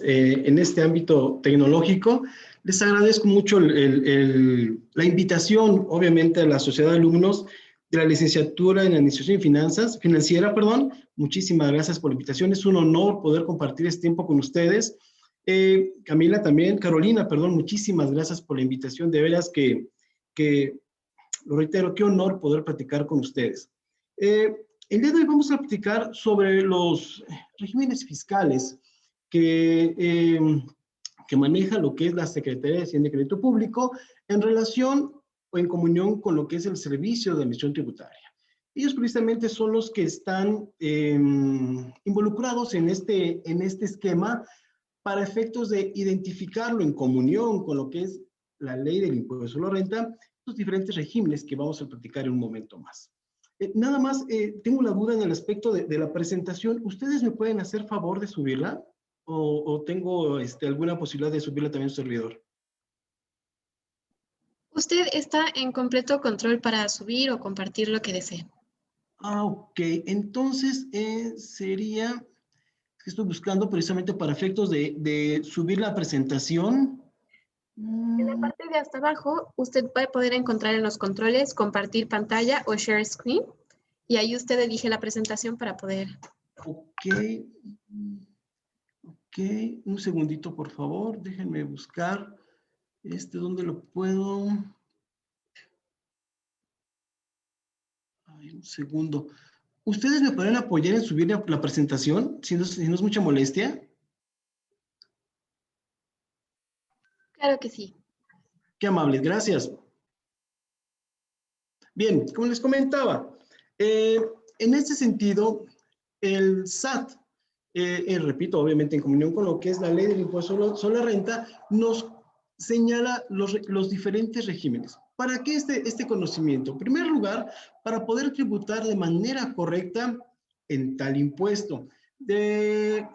en este ámbito tecnológico. Les agradezco mucho la invitación, obviamente, a la Sociedad de Alumnos de la Licenciatura en Administración y Financiera. Muchísimas gracias por la invitación. Es un honor poder compartir este tiempo con ustedes. Camila también, Carolina, perdón, muchísimas gracias por la invitación. De veras que lo reitero, qué honor poder platicar con ustedes. El día de hoy vamos a platicar sobre los regímenes fiscales que maneja lo que es la Secretaría de Hacienda y Crédito Público en relación o en comunión con lo que es el Servicio de Administración Tributaria. Ellos precisamente son los que están involucrados en este esquema para efectos de identificarlo en comunión con lo que es la ley del impuesto sobre la renta, los diferentes regímenes que vamos a platicar en un momento más. Nada más, tengo una duda en el aspecto de la presentación. ¿Ustedes me pueden hacer favor de subirla? ¿O tengo alguna posibilidad de subirla también a su servidor? Usted está en completo control para subir o compartir lo que desee. Ok. Entonces, sería... Estoy buscando precisamente para efectos de subir la presentación. En la parte de hasta abajo, usted va a poder encontrar en los controles compartir pantalla o share screen. Y ahí usted elige la presentación para poder... Ok. Ok. Un segundito, por favor. Déjenme buscar. ¿Dónde lo puedo? Ay, un segundo. ¿Ustedes me pueden apoyar en subir la presentación? Si no es mucha molestia. Claro que sí. Qué amables, gracias. Bien, como les comentaba, en este sentido, el SAT, repito, obviamente en comunión con lo que es la ley del impuesto sobre la renta, nos señala los diferentes regímenes. ¿Para qué este conocimiento? En primer lugar, para poder tributar de manera correcta en tal impuesto. Desde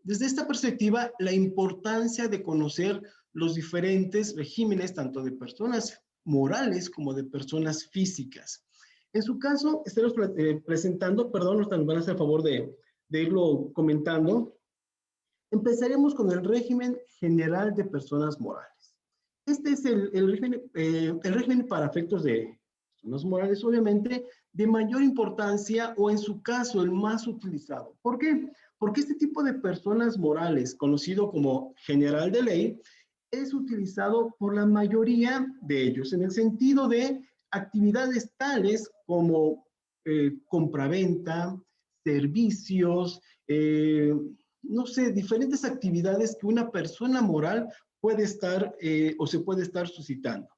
esta perspectiva, la importancia de conocer los diferentes regímenes, tanto de personas morales como de personas físicas. En su caso, estaremos presentando, perdón, nos van a hacer el favor de irlo comentando. Empezaremos con el régimen general de personas morales. Este es el régimen para efectos de personas morales, obviamente, de mayor importancia o en su caso el más utilizado. ¿Por qué? Porque este tipo de personas morales, conocido como general de ley, es utilizado por la mayoría de ellos, en el sentido de actividades tales como compraventa, servicios, no sé, diferentes actividades que una persona moral puede estar o se puede estar suscitando.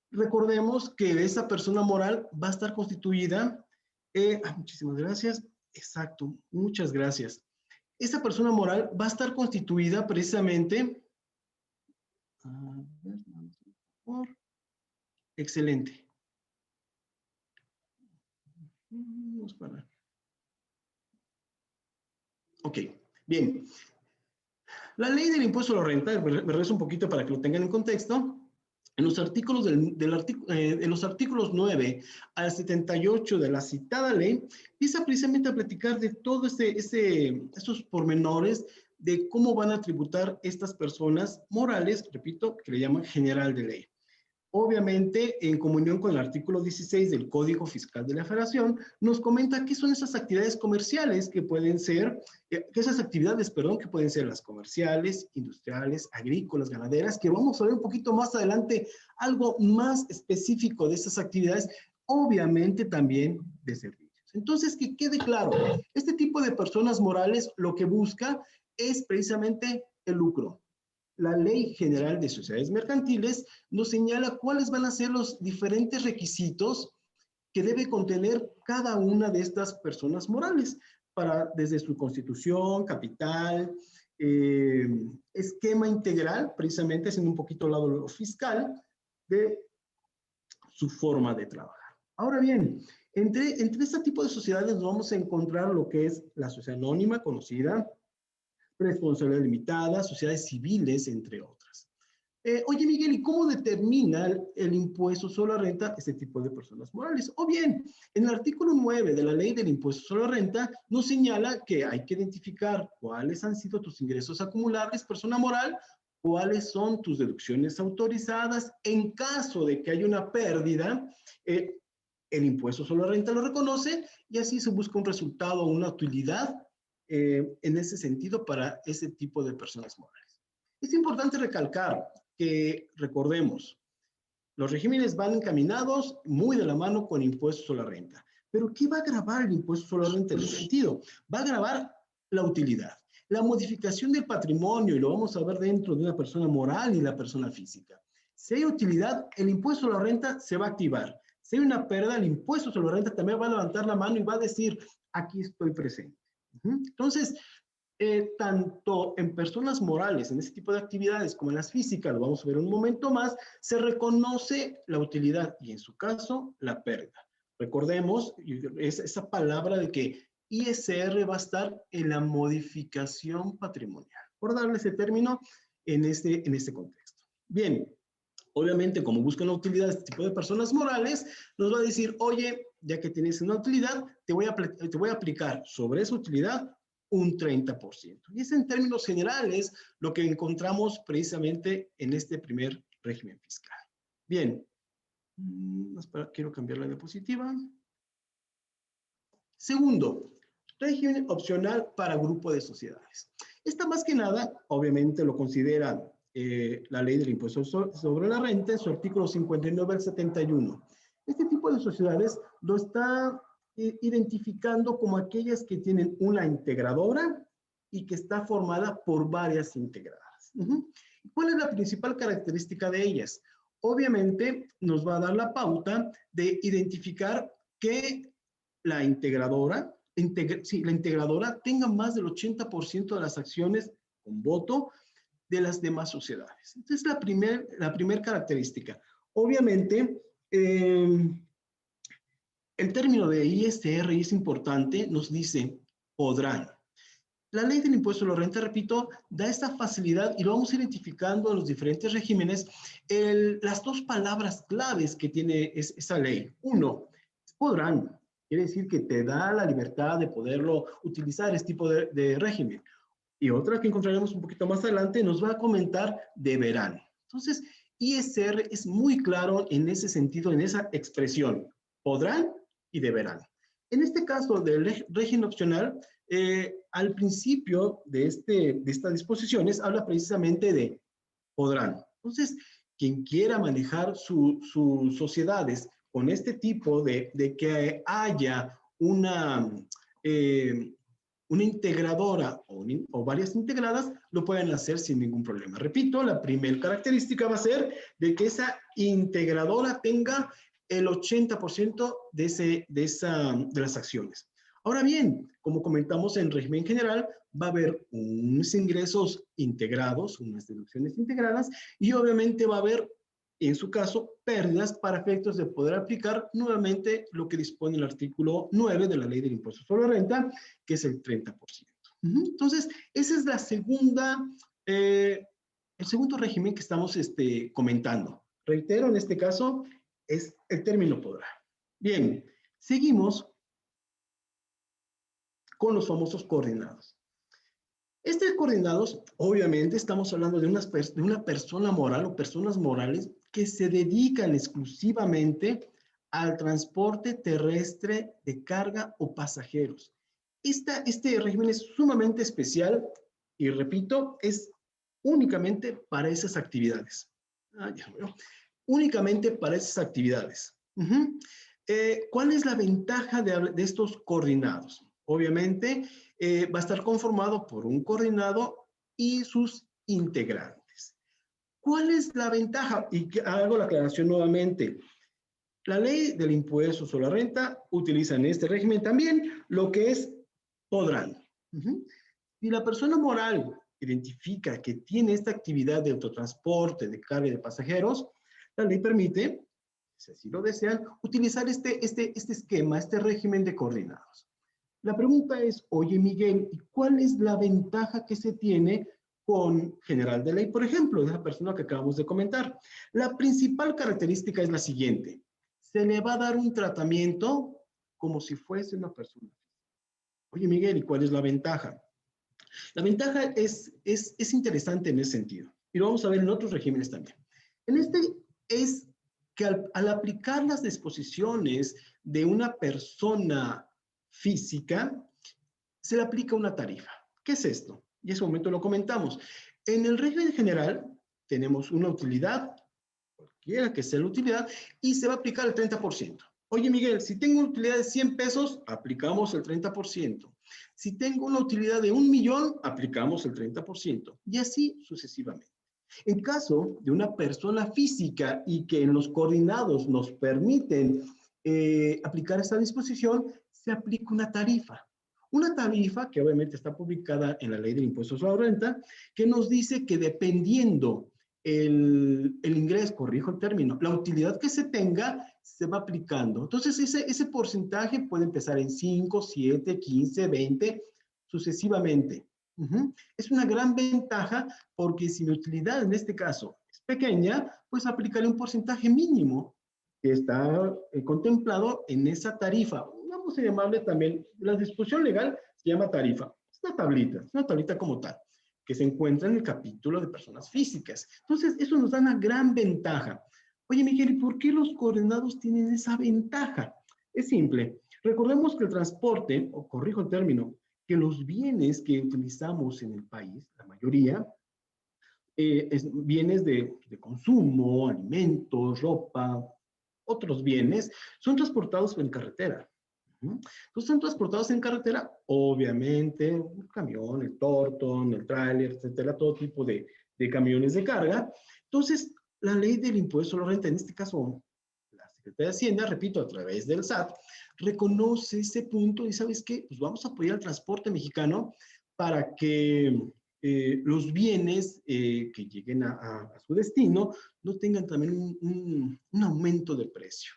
Recordemos que esa persona moral va a estar constituida, muchísimas gracias, exacto, muchas gracias. Esa persona moral va a estar constituida precisamente, excelente. Vamos para... Ok, bien. La ley del impuesto a la renta, me regreso un poquito para que lo tengan en contexto. En los artículos, en los artículos 9 al 78 de la citada ley, empieza precisamente a platicar de todos esos pormenores de cómo van a tributar estas personas morales, repito, que le llaman general de ley. Obviamente, en comunión con el artículo 16 del Código Fiscal de la Federación, nos comenta qué son esas actividades comerciales que pueden ser, que pueden ser las comerciales, industriales, agrícolas, ganaderas, que vamos a ver un poquito más adelante algo más específico de esas actividades, obviamente también de servicios. Entonces, que quede claro, este tipo de personas morales lo que busca es precisamente el lucro. La Ley General de Sociedades Mercantiles nos señala cuáles van a ser los diferentes requisitos que debe contener cada una de estas personas morales desde su constitución, capital, esquema integral, precisamente haciendo un poquito al lado lo fiscal, de su forma de trabajar. Ahora bien, entre este tipo de sociedades nos vamos a encontrar lo que es la sociedad anónima conocida, responsabilidad limitada, sociedades civiles, entre otras. Oye, Miguel, ¿y cómo determina el impuesto sobre la renta este tipo de personas morales? O bien, en el artículo 9 de la ley del impuesto sobre la renta nos señala que hay que identificar cuáles han sido tus ingresos acumulables, persona moral, cuáles son tus deducciones autorizadas. En caso de que haya una pérdida, el impuesto sobre la renta lo reconoce y así se busca un resultado o una utilidad en ese sentido para ese tipo de personas morales. Es importante recalcar que, recordemos, los regímenes van encaminados muy de la mano con impuestos sobre la renta. Pero ¿qué va a gravar el impuesto sobre la renta en ese sentido? Va a gravar la utilidad, la modificación del patrimonio, y lo vamos a ver dentro de una persona moral y la persona física. Si hay utilidad, el impuesto sobre la renta se va a activar. Si hay una pérdida, el impuesto sobre la renta también va a levantar la mano y va a decir, aquí estoy presente. Entonces, tanto en personas morales, en ese tipo de actividades, como en las físicas, lo vamos a ver un momento más, se reconoce la utilidad y en su caso, la pérdida. Recordemos esa palabra de que ISR va a estar en la modificación patrimonial, por darle ese término en este contexto. Bien, obviamente, como buscan la utilidad de este tipo de personas morales, nos va a decir, oye, ya que tienes una utilidad, te voy a aplicar sobre esa utilidad un 30%. Y es en términos generales lo que encontramos precisamente en este primer régimen fiscal. Bien, quiero cambiar la diapositiva. Segundo, régimen opcional para grupo de sociedades. Esta más que nada, obviamente lo considera la ley del impuesto sobre la renta en su artículo 59 al 71. Este tipo de sociedades lo está identificando como aquellas que tienen una integradora y que está formada por varias integradas. ¿Cuál es la principal característica de ellas? Obviamente nos va a dar la pauta de identificar que la integradora tenga más del 80% de las acciones con voto de las demás sociedades. Esta es la primer característica. Obviamente, el término de ISR, y es importante, nos dice podrán. La ley del impuesto a la renta, repito, da esta facilidad y lo vamos identificando en los diferentes regímenes. Las dos palabras claves que tiene esa ley. Uno, podrán. Quiere decir que te da la libertad de poderlo utilizar, este tipo de régimen. Y otra que encontraremos un poquito más adelante nos va a comentar deberán. Entonces, ISR es muy claro en ese sentido, en esa expresión. Podrán y deberán. En este caso del régimen opcional, al principio de estas disposiciones habla precisamente de podrán. Entonces, quien quiera manejar sus sociedades con este tipo de que haya una integradora o varias integradas, lo pueden hacer sin ningún problema. Repito, la primera característica va a ser de que esa integradora tenga el 80% de las acciones. Ahora bien, como comentamos en régimen general, va a haber unos ingresos integrados, unas deducciones integradas, y obviamente va a haber, en su caso, pérdidas para efectos de poder aplicar nuevamente lo que dispone el artículo 9 de la ley del impuesto sobre la renta, que es el 30%. Entonces, esa es el segundo régimen que estamos comentando. Reitero, en este caso, es el término podrá. Bien, seguimos con los famosos coordinados. Estos coordinados, obviamente, estamos hablando de una persona moral o personas morales que se dedican exclusivamente al transporte terrestre de carga o pasajeros. Este régimen es sumamente especial y, repito, es únicamente para esas actividades. Únicamente para esas actividades. ¿Cuál es la ventaja de estos coordinados? Obviamente, va a estar conformado por un coordinado y sus integrantes. ¿Cuál es la ventaja? Y hago la aclaración nuevamente. La ley del impuesto sobre la renta utiliza en este régimen también lo que es podrán. Si la persona moral identifica que tiene esta actividad de autotransporte, de carga de pasajeros, la ley permite, si así lo desean, utilizar este esquema, este régimen de coordinados. La pregunta es, oye Miguel, ¿y cuál es la ventaja que se tiene con general de ley, por ejemplo, de esa persona que acabamos de comentar. La principal característica es la siguiente. Se le va a dar un tratamiento como si fuese una persona. Oye, Miguel, ¿y cuál es la ventaja? La ventaja es interesante en ese sentido. Y lo vamos a ver en otros regímenes también. En este es que al aplicar las disposiciones de una persona física, se le aplica una tarifa. ¿Qué es esto? Y en ese momento lo comentamos. En el régimen general tenemos una utilidad, cualquiera que sea la utilidad, y se va a aplicar el 30%. Oye, Miguel, si tengo una utilidad de 100 pesos, aplicamos el 30%. Si tengo una utilidad de 1.000.000, aplicamos el 30%. Y así sucesivamente. En caso de una persona física y que en los coordinados nos permiten aplicar esta disposición, se aplica una tarifa. Una tarifa que obviamente está publicada en la Ley del Impuesto sobre la Renta, que nos dice que dependiendo el ingreso, corrijo el término, la utilidad que se tenga, se va aplicando. Entonces, ese porcentaje puede empezar en 5, 7, 15, 20, sucesivamente. Es una gran ventaja porque si mi utilidad en este caso es pequeña, pues aplicaré un porcentaje mínimo que está contemplado en esa tarifa. Vamos a llamarle también, la disposición legal se llama tarifa. Es una tablita como tal, que se encuentra en el capítulo de personas físicas. Entonces, eso nos da una gran ventaja. Oye, Miguel, ¿y por qué los coordinados tienen esa ventaja? Es simple. Recordemos que el transporte, o corrijo el término, que los bienes que utilizamos en el país, la mayoría, bienes de consumo, alimentos, ropa, otros bienes, son transportados en carretera. Entonces son transportados en carretera, obviamente, el camión, el tortón, el tráiler, etcétera, todo tipo de camiones de carga. Entonces, la ley del impuesto a la renta, en este caso, la Secretaría de Hacienda, repito, a través del SAT, reconoce ese punto y ¿sabes qué? Pues vamos a apoyar al transporte mexicano para que los bienes que lleguen a su destino no tengan también un aumento de precio.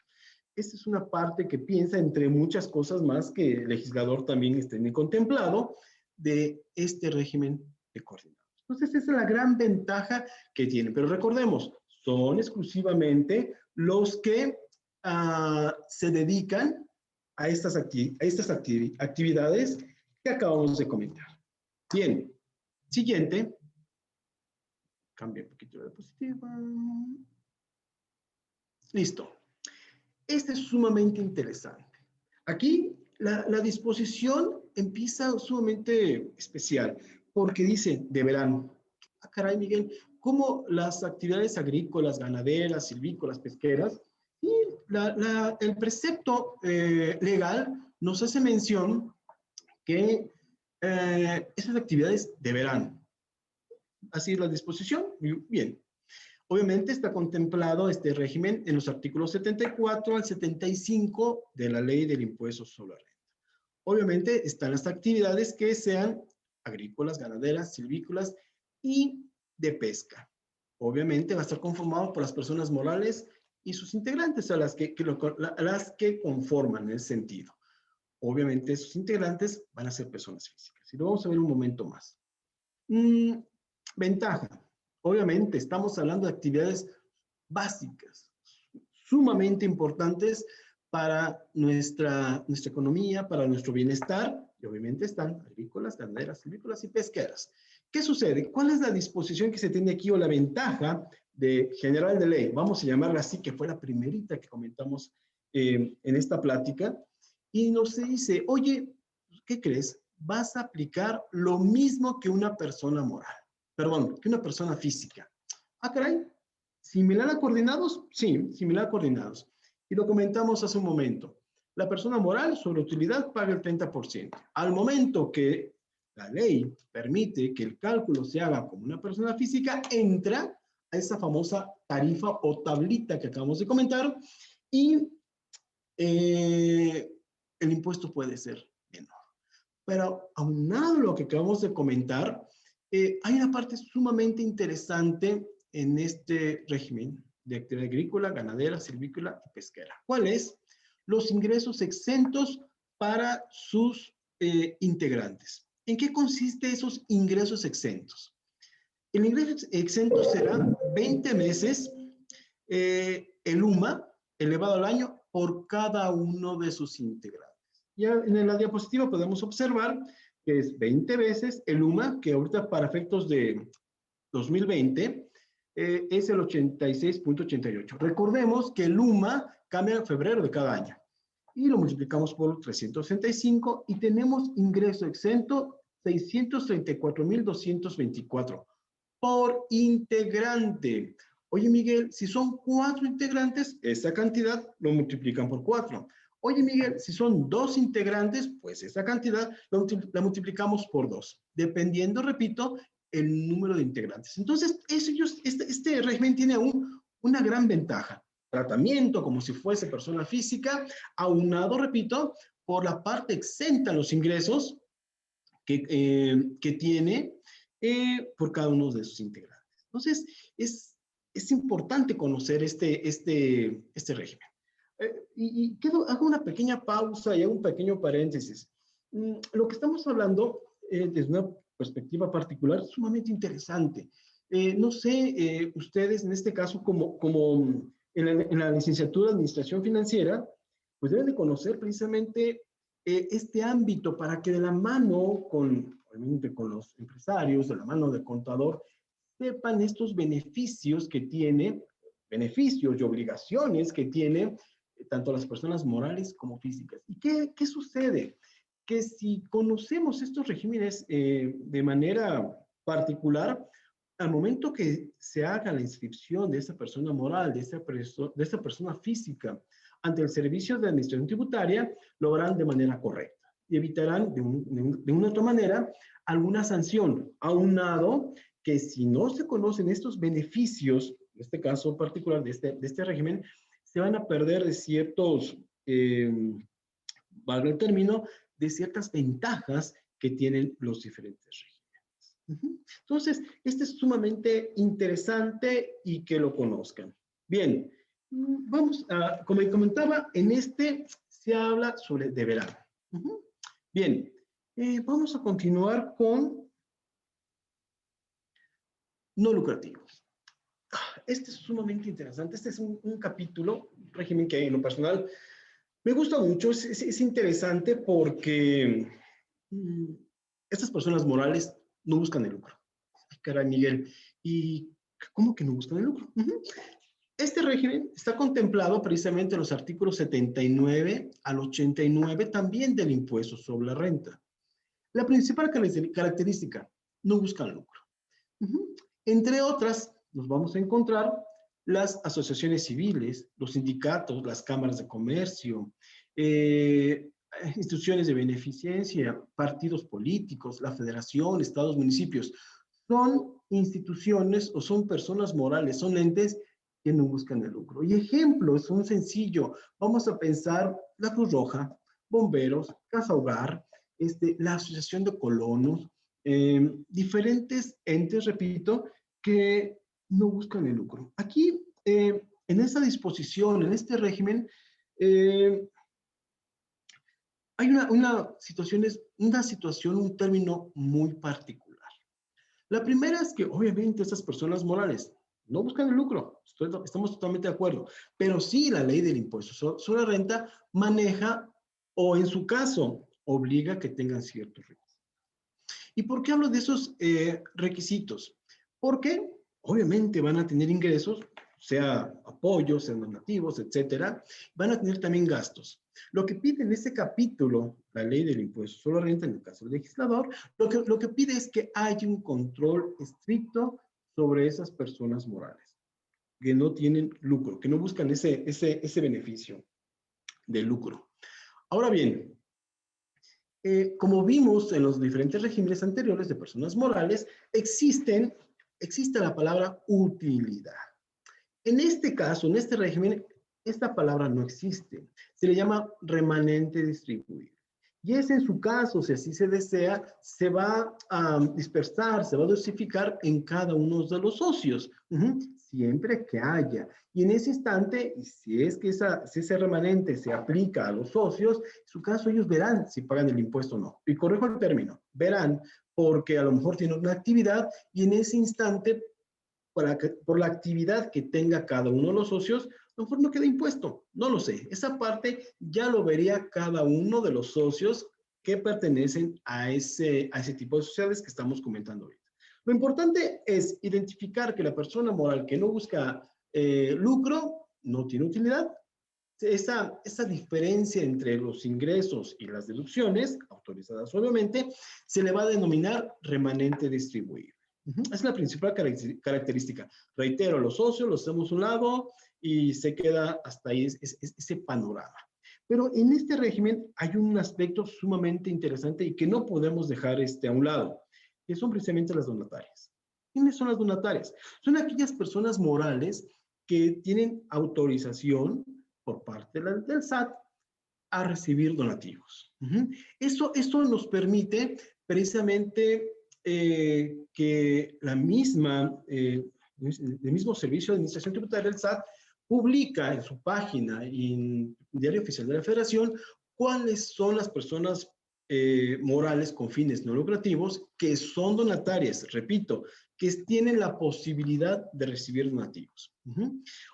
Esta es una parte que piensa entre muchas cosas más que el legislador también tiene contemplado de este régimen de coordinados. Entonces, esa es la gran ventaja que tiene. Pero recordemos, son exclusivamente los que se dedican a estas actividades que acabamos de comentar. Bien, siguiente. Cambia un poquito de diapositiva. Listo. Este es sumamente interesante. Aquí la disposición empieza sumamente especial porque dice, deberán. Ah, caray, Miguel, ¿cómo las actividades agrícolas, ganaderas, silvícolas, pesqueras? Y el precepto legal nos hace mención que esas actividades deberán. Así es la disposición. Bien. Obviamente está contemplado este régimen en los artículos 74 al 75 de la Ley del Impuesto sobre la Renta. Obviamente están las actividades que sean agrícolas, ganaderas, silvícolas y de pesca. Obviamente va a estar conformado por las personas morales y sus integrantes, a las que conforman en ese sentido. Obviamente sus integrantes van a ser personas físicas. Y lo vamos a ver un momento más. Ventaja. Obviamente, estamos hablando de actividades básicas, sumamente importantes para nuestra economía, para nuestro bienestar, y obviamente están agrícolas, ganaderas, silvícolas y pesqueras. ¿Qué sucede? ¿Cuál es la disposición que se tiene aquí o la ventaja de general de ley? Vamos a llamarla así, que fue la primerita que comentamos en esta plática, y nos dice, oye, ¿qué crees? Vas a aplicar lo mismo que una persona moral. Perdón, que una persona física. Ah, caray, ¿similar a coordinados? Sí, similar a coordinados. Y lo comentamos hace un momento. La persona moral sobre utilidad paga el 30%. Al momento que la ley permite que el cálculo se haga como una persona física, entra a esa famosa tarifa o tablita que acabamos de comentar y el impuesto puede ser menor. Pero aunado a lo que acabamos de comentar, hay una parte sumamente interesante en este régimen de actividad agrícola, ganadera, silvícola y pesquera. ¿Cuál es? Los ingresos exentos para sus integrantes. ¿En qué consiste esos ingresos exentos? El ingreso exento será 20 meses el UMA elevado al año por cada uno de sus integrantes. Ya en la diapositiva podemos observar que es 20 veces el UMA, que ahorita para efectos de 2020 es el 86.88. Recordemos que el UMA cambia en febrero de cada año y lo multiplicamos por 365 y tenemos ingreso exento 634.224 por integrante. Oye, Miguel, si son 4 integrantes, esa cantidad lo multiplican por 4. Oye, Miguel, si son 2 integrantes, pues esa cantidad la multiplicamos por 2, dependiendo, repito, el número de integrantes. Entonces, este régimen tiene una gran ventaja. Tratamiento como si fuese persona física, aunado, repito, por la parte exenta en los ingresos que tiene por cada uno de sus integrantes. Entonces, es importante conocer este régimen. Hago una pequeña pausa y hago un pequeño paréntesis. Lo que estamos hablando desde una perspectiva particular es sumamente interesante. No sé, ustedes en este caso, como en la licenciatura de Administración Financiera, pues deben de conocer precisamente este ámbito para que de la mano obviamente con los empresarios, de la mano del contador, sepan estos beneficios que tiene, beneficios y obligaciones que tiene tanto las personas morales como físicas. ¿Y qué sucede? Que si conocemos estos regímenes de manera particular, al momento que se haga la inscripción de esa persona moral, de esa persona física ante el Servicio de Administración Tributaria, lo harán de manera correcta y evitarán de una otra manera alguna sanción, aunado que si no se conocen estos beneficios, en este caso particular de este régimen, se van a perder de ciertos, valga el término, de ciertas ventajas que tienen los diferentes regímenes. Entonces, este es sumamente interesante y que lo conozcan. Bien, vamos a, como comentaba, en este se habla sobre deberán. Bien, vamos a continuar con no lucrativos. Este es sumamente interesante. Este es un capítulo, un régimen que en lo personal me gusta mucho. Es interesante porque estas personas morales no buscan el lucro. Ay, caray, Miguel. ¿Y cómo que no buscan el lucro? Este régimen está contemplado precisamente en los artículos 79 al 89 también del impuesto sobre la renta. La principal característica, no buscan lucro. Entre otras, nos vamos a encontrar las asociaciones civiles, los sindicatos, las cámaras de comercio, instituciones de beneficencia, partidos políticos, la federación, estados, municipios. Son instituciones o son personas morales, son entes que no buscan el lucro. Y ejemplos son sencillos. Vamos a pensar la Cruz Roja, bomberos, Casa Hogar, la Asociación de Colonos, diferentes entes, repito, que no buscan el lucro. Aquí, en esta disposición, en este régimen, hay una situación, un término muy particular. La primera es que, obviamente, estas personas morales no buscan el lucro, estamos totalmente de acuerdo, pero sí la ley del impuesto sobre la renta maneja, o en su caso, obliga a que tengan ciertos requisitos. ¿Y por qué hablo de esos requisitos? Porque obviamente van a tener ingresos, sea apoyos, sean donativos, etcétera, van a tener también gastos. Lo que pide en este capítulo, la ley del impuesto sobre la renta, en el caso del legislador, lo que pide es que haya un control estricto sobre esas personas morales, que no tienen lucro, que no buscan ese beneficio de lucro. Ahora bien, como vimos en los diferentes regímenes anteriores de personas morales, existe la palabra utilidad. En este caso, en este régimen, esta palabra no existe. Se le llama remanente distribuido. Y es en su caso, si así se desea, se va a dispersar, se va a dosificar en cada uno de los socios, siempre que haya. Y en ese instante, si es que ese remanente se aplica a los socios, en su caso ellos verán si pagan el impuesto o no. Y corrijo el término, verán, porque a lo mejor tiene una actividad y en ese instante, por la actividad que tenga cada uno de los socios, a lo mejor no queda impuesto. No lo sé. Esa parte ya lo vería cada uno de los socios que pertenecen a ese tipo de sociedades que estamos comentando ahorita. Lo importante es identificar que la persona moral que no busca lucro no tiene utilidad. Esa diferencia entre los ingresos y las deducciones, autorizadas obviamente, se le va a denominar remanente distribuible. Es la principal característica. Reitero, los socios los hacemos a un lado y se queda hasta ahí ese panorama. Pero en este régimen hay un aspecto sumamente interesante y que no podemos dejar a un lado, que son precisamente las donatarias. ¿Quiénes son las donatarias? Son aquellas personas morales que tienen autorización por parte del SAT a recibir donativos. Eso nos permite precisamente que el mismo Servicio de Administración Tributaria del SAT publica en su página y en el Diario Oficial de la Federación cuáles son las personas morales con fines no lucrativos que son donatarias, repito, que tienen la posibilidad de recibir donativos.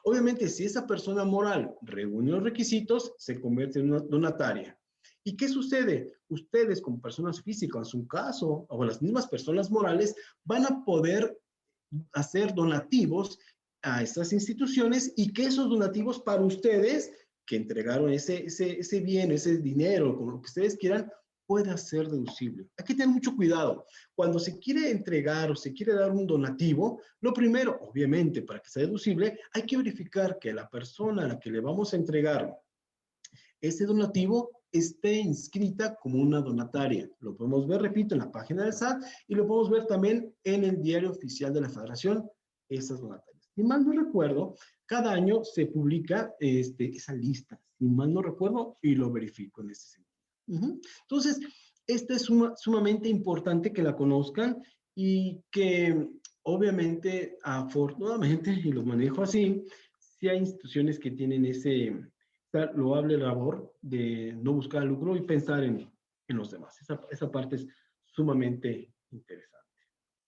Obviamente, si esa persona moral reúne los requisitos, se convierte en una donataria. ¿Y qué sucede? Ustedes como personas físicas, en su caso, o las mismas personas morales, van a poder hacer donativos a estas instituciones y que esos donativos para ustedes, que entregaron ese bien, ese dinero, como lo que ustedes quieran, pueda ser deducible. Hay que tener mucho cuidado. Cuando se quiere entregar o se quiere dar un donativo, lo primero, obviamente, para que sea deducible, hay que verificar que la persona a la que le vamos a entregar ese donativo esté inscrita como una donataria. Lo podemos ver, repito, en la página del SAT y lo podemos ver también en el Diario Oficial de la Federación, esas donatarias. Si mal no recuerdo, cada año se publica esa lista, si mal no recuerdo, y lo verifico en ese sentido. Entonces, esta es sumamente importante que la conozcan y que obviamente, afortunadamente, y los manejo así, sí hay instituciones que tienen esa loable labor de no buscar lucro y pensar en los demás. Esa parte es sumamente interesante.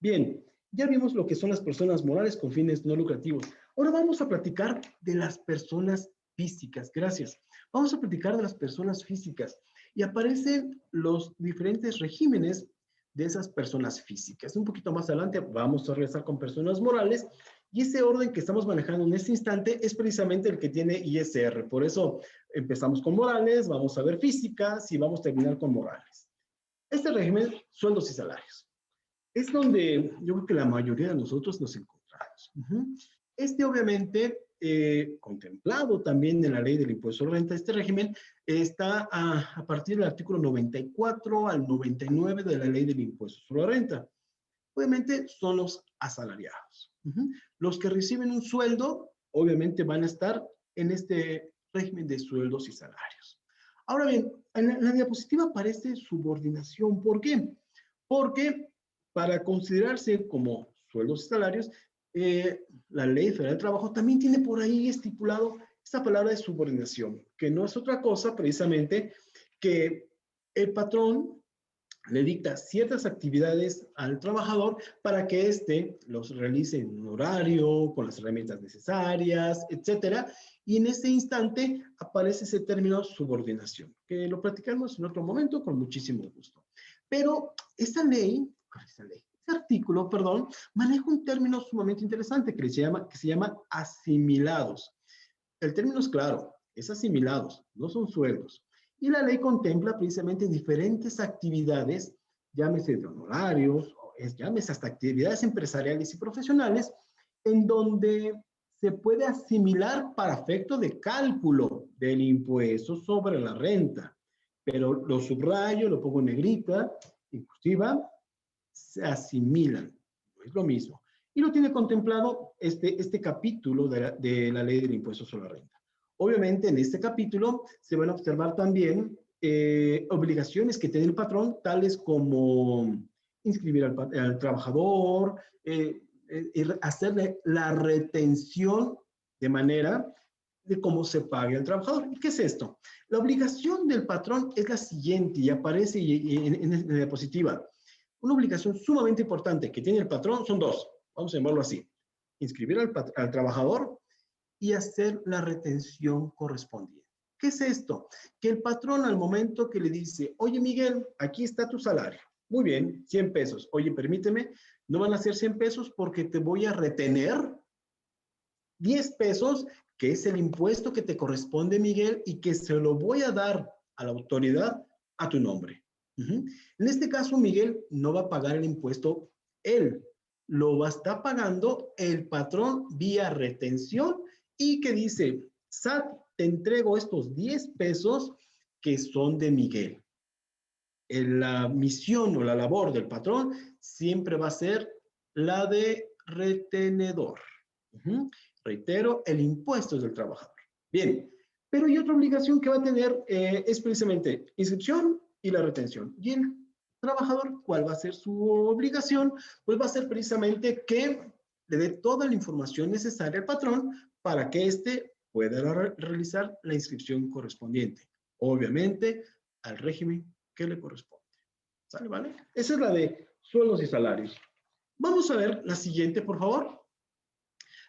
Bien, ya vimos lo que son las personas morales con fines no lucrativos. Ahora vamos a platicar de las personas físicas. Gracias. Vamos a platicar de las personas físicas. Y aparecen los diferentes regímenes de esas personas físicas. Un poquito más adelante vamos a regresar con personas morales y ese orden que estamos manejando en este instante es precisamente el que tiene ISR. Por eso empezamos con morales, vamos a ver físicas y vamos a terminar con morales. Este régimen, sueldos y salarios, es donde yo creo que la mayoría de nosotros nos encontramos. Obviamente, contemplado también en la ley del impuesto a la renta, este régimen está a partir del artículo 94 al 99 de la ley del impuesto sobre la renta. Obviamente son los asalariados. Los que reciben un sueldo, obviamente van a estar en este régimen de sueldos y salarios. Ahora bien, en la diapositiva aparece subordinación. ¿Por qué? Porque para considerarse como sueldos y salarios, la Ley Federal del Trabajo también tiene por ahí estipulado esta palabra de subordinación, que no es otra cosa precisamente que el patrón le dicta ciertas actividades al trabajador para que éste los realice en un horario, con las herramientas necesarias, etcétera. Y en ese instante aparece ese término subordinación, que lo platicamos en otro momento con muchísimo gusto. Pero ese artículo, perdón, maneja un término sumamente interesante que se llama asimilados. El término es claro, es asimilados, no son sueldos. Y la ley contempla precisamente diferentes actividades, llámese de honorarios, llámese hasta actividades empresariales y profesionales, en donde se puede asimilar para efecto de cálculo del impuesto sobre la renta. Pero lo subrayo, lo pongo en negrita, inclusiva, se asimilan, no es lo mismo. Y lo tiene contemplado este capítulo de la ley del impuesto sobre la renta. Obviamente, en este capítulo se van a observar también obligaciones que tiene el patrón, tales como inscribir al trabajador, hacerle la retención de manera de cómo se pague al trabajador. ¿Y qué es esto? La obligación del patrón es la siguiente y aparece en la diapositiva. Una obligación sumamente importante que tiene el patrón son dos. Vamos a llamarlo así. Inscribir al trabajador y hacer la retención correspondiente. ¿Qué es esto? Que el patrón al momento que le dice, oye Miguel, aquí está tu salario. Muy bien, 100 pesos. Oye, permíteme, no van a ser 100 pesos porque te voy a retener 10 pesos, que es el impuesto que te corresponde, Miguel, y que se lo voy a dar a la autoridad a tu nombre. En este caso, Miguel no va a pagar el impuesto él, lo va a estar pagando el patrón vía retención y que dice, SAT, te entrego estos 10 pesos que son de Miguel. La misión o la labor del patrón siempre va a ser la de retenedor. Reitero, el impuesto es del trabajador. Bien, pero hay otra obligación que va a tener es precisamente inscripción y la retención. Y el trabajador, ¿cuál va a ser su obligación? Pues va a ser precisamente que le dé toda la información necesaria al patrón para que éste pueda realizar la inscripción correspondiente. Obviamente, al régimen que le corresponde. ¿Sale, vale? Esa es la de sueldos y salarios. Vamos a ver la siguiente, por favor.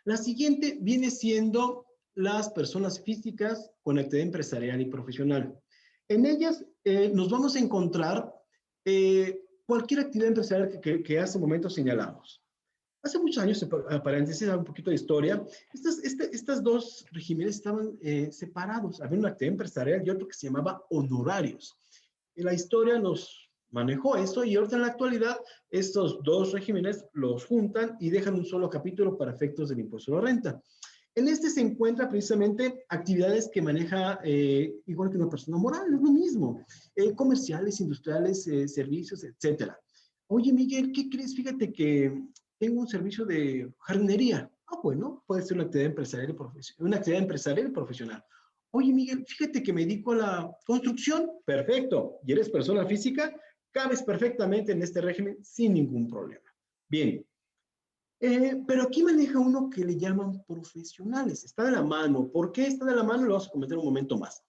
La siguiente viene siendo las personas físicas con actividad empresarial y profesional. En ellas nos vamos a encontrar cualquier actividad empresarial que hace momentos señalamos. Hace muchos años, paréntesis, un poquito de historia, estas dos regímenes estaban separados. Había una actividad empresarial y otro que se llamaba honorarios. Y la historia nos manejó eso y ahorita en la actualidad estos dos regímenes los juntan y dejan un solo capítulo para efectos del impuesto a la renta. En este se encuentra precisamente actividades que maneja igual que una persona moral, es lo mismo, comerciales, industriales, servicios, etcétera. Oye, Miguel, ¿qué crees? Fíjate que tengo un servicio de jardinería. Ah, bueno, puede ser una actividad empresarial y profesional. Oye, Miguel, fíjate que me dedico a la construcción. Perfecto. ¿Y eres persona física? Cabes perfectamente en este régimen sin ningún problema. Bien. Pero aquí maneja uno que le llaman profesionales. Está de la mano. ¿Por qué está de la mano? Lo vamos a comentar un momento más.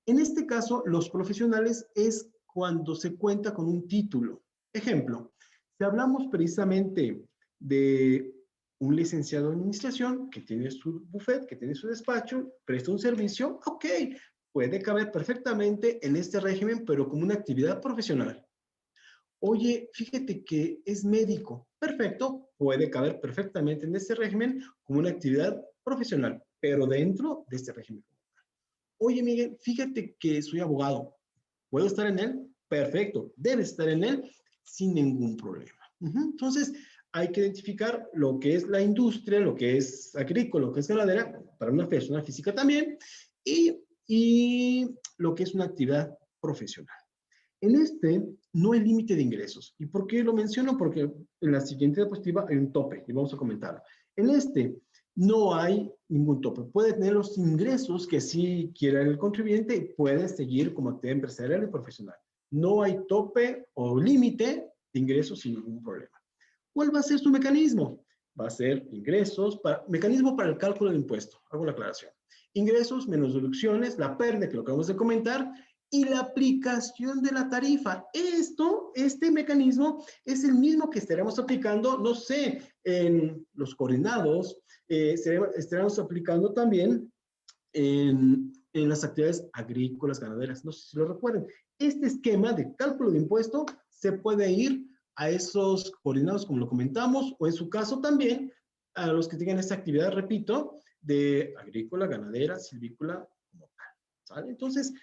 En este caso, los profesionales es cuando se cuenta con un título. Ejemplo, si hablamos precisamente de un licenciado en administración que tiene su buffet, que tiene su despacho, presta un servicio, ok, puede caber perfectamente en este régimen, pero como una actividad profesional. Oye, fíjate que es médico. Perfecto, puede caber perfectamente en este régimen como una actividad profesional, pero dentro de este régimen. Oye, Miguel, fíjate que soy abogado. ¿Puedo estar en él? Perfecto, debe estar en él sin ningún problema. Entonces, hay que identificar lo que es la industria, lo que es agrícola, lo que es ganadera, para una persona física también, y lo que es una actividad profesional. En este no hay límite de ingresos. ¿Y por qué lo menciono? Porque en la siguiente diapositiva hay un tope y vamos a comentarlo. En este no hay ningún tope. Puede tener los ingresos que sí quiera el contribuyente y puede seguir como actividad empresarial y profesional. No hay tope o límite de ingresos sin ningún problema. ¿Cuál va a ser su mecanismo? Va a ser ingresos, mecanismo para el cálculo de impuesto. Hago la aclaración. Ingresos menos deducciones, la pérdida que lo acabamos de comentar, y la aplicación de la tarifa. Este mecanismo es el mismo que estaremos aplicando, no sé, en los coordinados, estaremos aplicando también en las actividades agrícolas, ganaderas. No sé si lo recuerden. Este esquema de cálculo de impuesto se puede ir a esos coordinados, como lo comentamos, o en su caso también a los que tengan esta actividad, repito, de agrícola, ganadera, silvícola, como tal. ¿Sale? Entonces,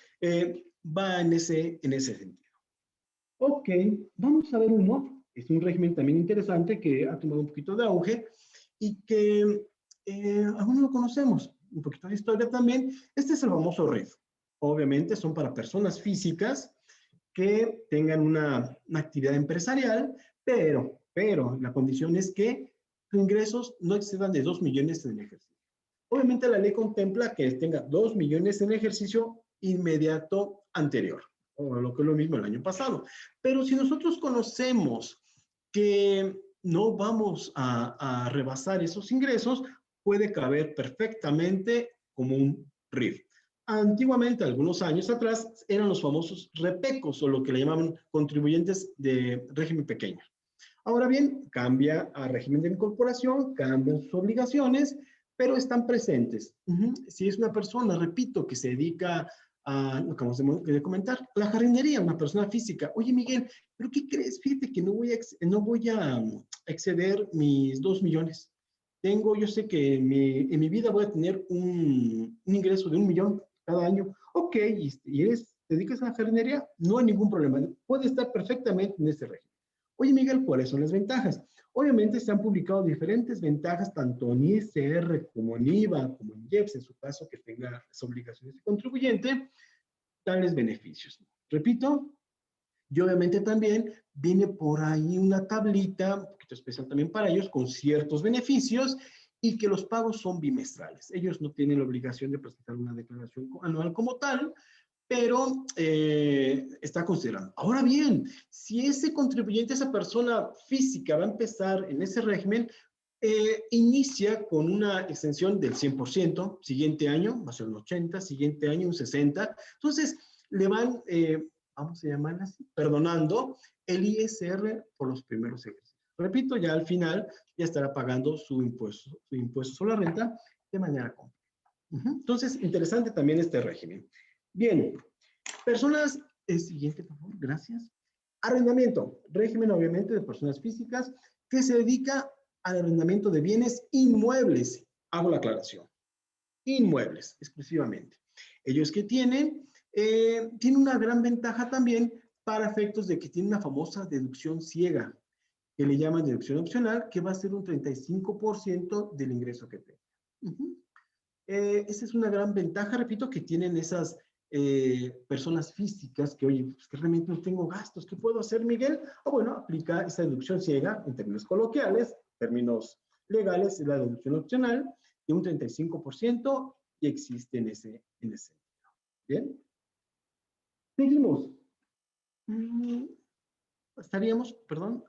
va en ese sentido. Ok, vamos a ver uno. Es un régimen también interesante que ha tomado un poquito de auge y que aún no lo conocemos. Un poquito de historia también. Este es el famoso RIF. Obviamente son para personas físicas que tengan una actividad empresarial, pero la condición es que sus ingresos no excedan de 2 millones en el ejercicio. Obviamente la ley contempla que tenga 2 millones en ejercicio inmediato anterior, o lo que es lo mismo el año pasado. Pero si nosotros conocemos que no vamos a rebasar esos ingresos, puede caber perfectamente como un RIF. Antiguamente, algunos años atrás, eran los famosos repecos o lo que le llamaban contribuyentes de régimen pequeño. Ahora bien, cambia a régimen de incorporación, cambian sus obligaciones, pero están presentes. Si es una persona, repito, que se dedica a lo que acabamos de comentar, la jardinería, una persona física. Oye, Miguel, ¿pero qué crees? Fíjate que no voy a exceder mis 2 millones. Yo sé que en mi vida voy a tener un ingreso de 1 millón cada año. Ok, te dedicas a la jardinería, no hay ningún problema. Puede estar perfectamente en ese régimen. Oye, Miguel, ¿cuáles son las ventajas? Obviamente se han publicado diferentes ventajas, tanto en ISR como en IVA, como en IEPS, en su caso que tenga las obligaciones de contribuyente, tales beneficios. Repito, y obviamente también viene por ahí una tablita, un poquito especial también para ellos, con ciertos beneficios y que los pagos son bimestrales. Ellos no tienen la obligación de presentar una declaración anual como tal, pero está considerando. Ahora bien, si ese contribuyente, esa persona física va a empezar en ese régimen, inicia con una extensión del 100%, siguiente año va a ser un 80%, siguiente año un 60%, entonces le van, vamos a llamarla así, perdonando el ISR por los primeros ejercicios. Repito, ya al final ya estará pagando su impuesto sobre la renta de manera completa. Entonces, interesante también este régimen. Bien, personas, siguiente, por favor, gracias. Arrendamiento, régimen obviamente de personas físicas que se dedica al arrendamiento de bienes inmuebles. Hago la aclaración. Inmuebles, exclusivamente. Ellos que tienen una gran ventaja también para efectos de que tienen una famosa deducción ciega, que le llaman deducción opcional, que va a ser un 35% del ingreso que tenga. Esa es una gran ventaja, repito, que tienen esas personas físicas que, oye, pues que realmente no tengo gastos, ¿qué puedo hacer, Miguel? Bueno, aplica esa deducción ciega en términos coloquiales, términos legales, es la deducción opcional de un 35% y existe en ese sentido. ¿Bien? Seguimos. Estaríamos, perdón,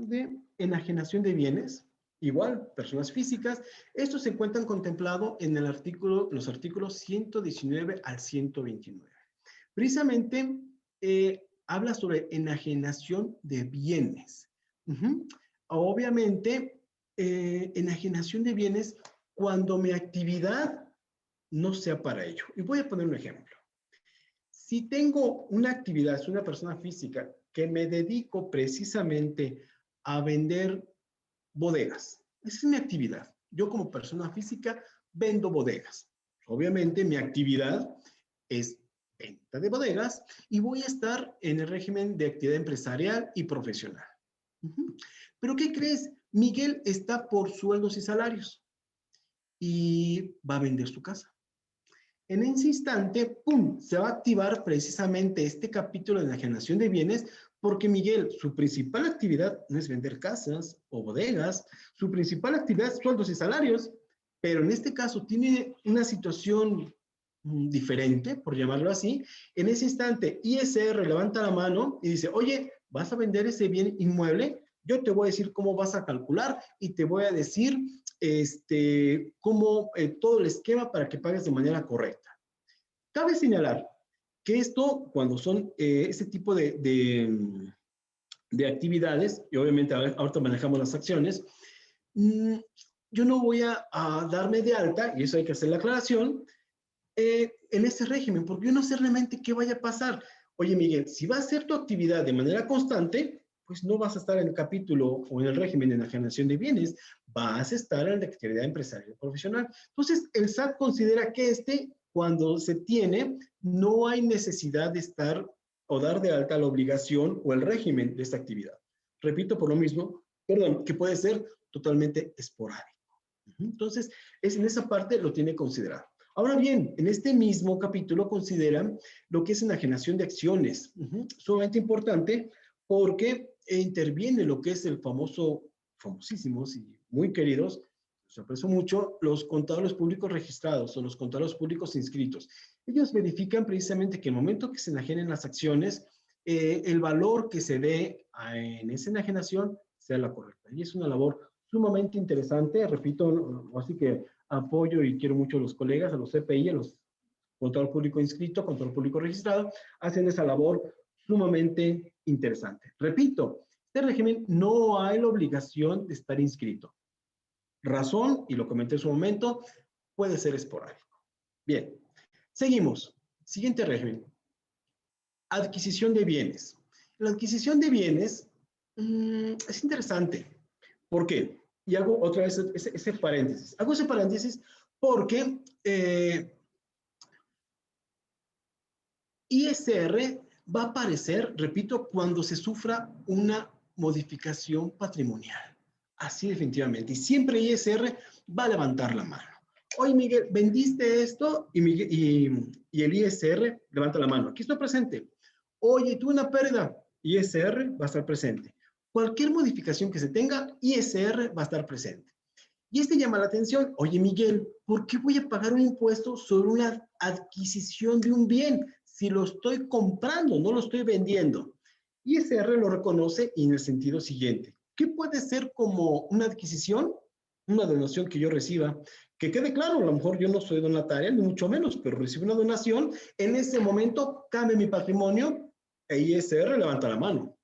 de enajenación de bienes. Igual, personas físicas. Estos se encuentran contemplados en los artículos 119 al 129. Precisamente habla sobre enajenación de bienes. Obviamente, enajenación de bienes cuando mi actividad no sea para ello. Y voy a poner un ejemplo. Si tengo una actividad, soy una persona física que me dedico precisamente a vender bodegas. Esa es mi actividad. Yo como persona física vendo bodegas. Obviamente mi actividad es venta de bodegas y voy a estar en el régimen de actividad empresarial y profesional. Pero ¿qué crees? Miguel está por sueldos y salarios y va a vender su casa. En ese instante, ¡pum!, se va a activar precisamente este capítulo de enajenación de bienes porque Miguel, su principal actividad no es vender casas o bodegas, su principal actividad es sueldos y salarios, pero en este caso tiene una situación diferente, por llamarlo así. En ese instante, ISR levanta la mano y dice, oye, ¿vas a vender ese bien inmueble? Yo te voy a decir cómo vas a calcular y te voy a decir cómo todo el esquema para que pagues de manera correcta. Cabe señalar que esto, cuando son ese tipo de actividades, y obviamente ahorita manejamos las acciones, yo no voy a darme de alta, y eso hay que hacer la aclaración, en ese régimen, porque yo no sé realmente qué vaya a pasar. Oye, Miguel, si va a ser tu actividad de manera constante, pues no vas a estar en el capítulo o en el régimen de enajenación de bienes, vas a estar en la actividad empresarial y profesional. Entonces, el SAT considera que cuando se tiene, no hay necesidad de estar o dar de alta la obligación o el régimen de esta actividad. Repito por lo mismo, perdón, que puede ser totalmente esporádico. Entonces, en esa parte lo tiene considerado. Ahora bien, en este mismo capítulo consideran lo que es enajenación de acciones. Sumamente importante porque interviene lo que es el famosísimos y muy queridos, se aprecio mucho, los contadores públicos registrados o los contadores públicos inscritos. Ellos verifican precisamente que en el momento que se enajenen las acciones, el valor que se dé en esa enajenación sea la correcta. Y es una labor sumamente interesante, repito, así que apoyo y quiero mucho a los colegas, a los CPI, a los contador público inscrito, contador público registrado, hacen esa labor sumamente interesante. Repito, este régimen no hay la obligación de estar inscrito. Razón, y lo comenté en su momento, puede ser esporádico. Bien, seguimos. Siguiente régimen. Adquisición de bienes. La adquisición de bienes es interesante. ¿Por qué? Y hago otra vez ese paréntesis. Hago ese paréntesis porque ISR va a aparecer, repito, cuando se sufra una modificación patrimonial. Así definitivamente. Y siempre ISR va a levantar la mano. Oye, Miguel, vendiste esto y el ISR levanta la mano. Aquí estoy presente. Oye, tuve una pérdida. ISR va a estar presente. Cualquier modificación que se tenga, ISR va a estar presente. Y este llama la atención. Oye, Miguel, ¿por qué voy a pagar un impuesto sobre una adquisición de un bien si lo estoy comprando, no lo estoy vendiendo? ISR lo reconoce y en el sentido siguiente. ¿Qué puede ser como una adquisición? Una donación que yo reciba. Que quede claro, a lo mejor yo no soy donataria, ni mucho menos, pero recibo una donación. En ese momento cambia mi patrimonio e ISR levanta la mano.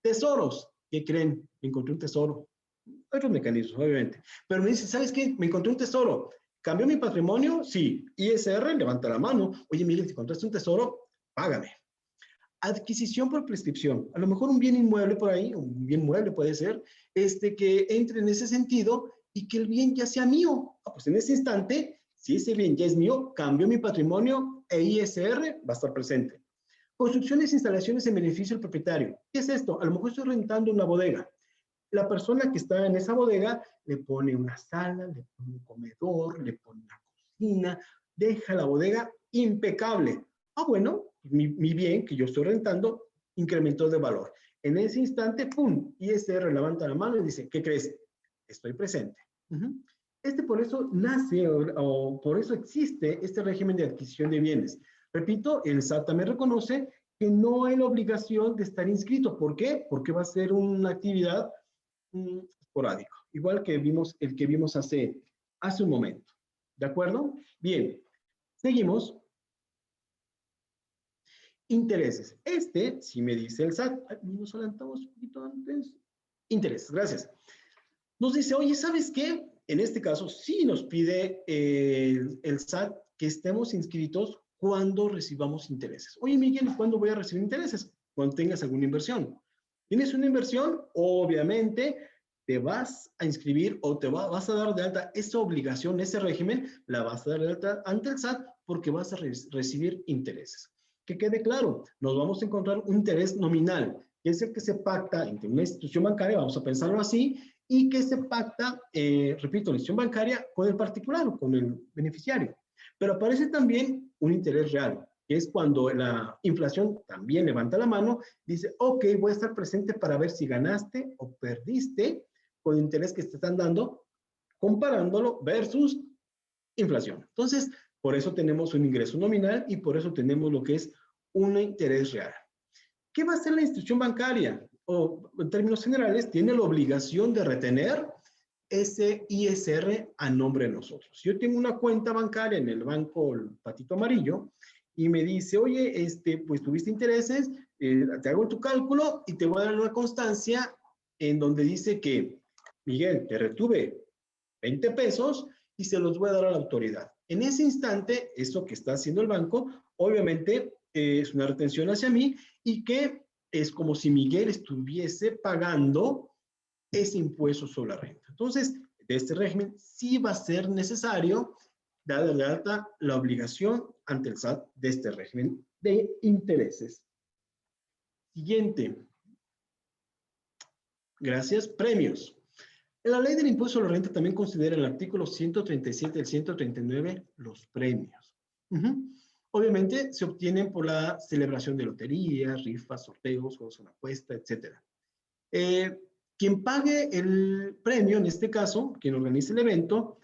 Tesoros. ¿Qué creen? Me encontré un tesoro. Hay otros mecanismos, obviamente. Pero me dice, ¿sabes qué? Me encontré un tesoro. ¿Cambió mi patrimonio? Sí. ISR, levanta la mano. Oye, Miguel, si encontraste un tesoro, págame. Adquisición por prescripción. A lo mejor un bien inmueble por ahí, un bien mueble puede ser, que entre en ese sentido y que el bien ya sea mío. Pues en ese instante, si ese bien ya es mío, cambio mi patrimonio e ISR va a estar presente. Construcciones e instalaciones en beneficio del propietario. ¿Qué es esto? A lo mejor estoy rentando una bodega. La persona que está en esa bodega le pone una sala, le pone un comedor, le pone una cocina, deja la bodega impecable. Bueno, mi bien que yo estoy rentando incrementó de valor. En ese instante, ¡pum! ISR levanta la mano y dice, ¿qué crees? Estoy presente. Por eso nace o por eso existe este régimen de adquisición de bienes. Repito, el SAT también reconoce que no hay la obligación de estar inscrito. ¿Por qué? Porque va a ser una actividad esporádico, igual que el que vimos hace un momento. ¿De acuerdo? Bien, seguimos. Intereses. Si me dice el SAT, nos adelantamos un poquito antes. Intereses, gracias. Nos dice, oye, ¿sabes qué? En este caso, sí nos pide el SAT que estemos inscritos cuando recibamos intereses. Oye, Miguel, ¿cuándo voy a recibir intereses? Cuando tengas alguna inversión. ¿Tienes una inversión? Obviamente, te vas a inscribir o vas a dar de alta esa obligación, ese régimen, la vas a dar de alta ante el SAT porque vas a recibir intereses. Que quede claro, nos vamos a encontrar un interés nominal, que es el que se pacta entre una institución bancaria, vamos a pensarlo así, y que se pacta, repito, la institución bancaria con el particular o con el beneficiario. Pero aparece también un interés real, que es cuando la inflación también levanta la mano, dice, ok, voy a estar presente para ver si ganaste o perdiste con el interés que te están dando, comparándolo versus inflación. Entonces, por eso tenemos un ingreso nominal y por eso tenemos lo que es un interés real. ¿Qué va a hacer la institución bancaria? O en términos generales, tiene la obligación de retener ese ISR a nombre de nosotros. Si yo tengo una cuenta bancaria en el banco el Patito Amarillo y me dice, oye, pues tuviste intereses, te hago tu cálculo y te voy a dar una constancia en donde dice que, Miguel, te retuve 20 pesos y se los voy a dar a la autoridad. En ese instante, eso que está haciendo el banco, obviamente es una retención hacia mí y que es como si Miguel estuviese pagando ese impuesto sobre la renta. Entonces, de este régimen sí va a ser necesario darle de alta la obligación ante el SAT de este régimen de intereses. Siguiente. Gracias. Premios. La ley del impuesto a la renta también considera en el artículo 137 y el 139 los premios. Obviamente se obtienen por la celebración de loterías, rifas, sorteos, juegos con apuesta, etc. Quien pague el premio, en este caso, quien organice el evento,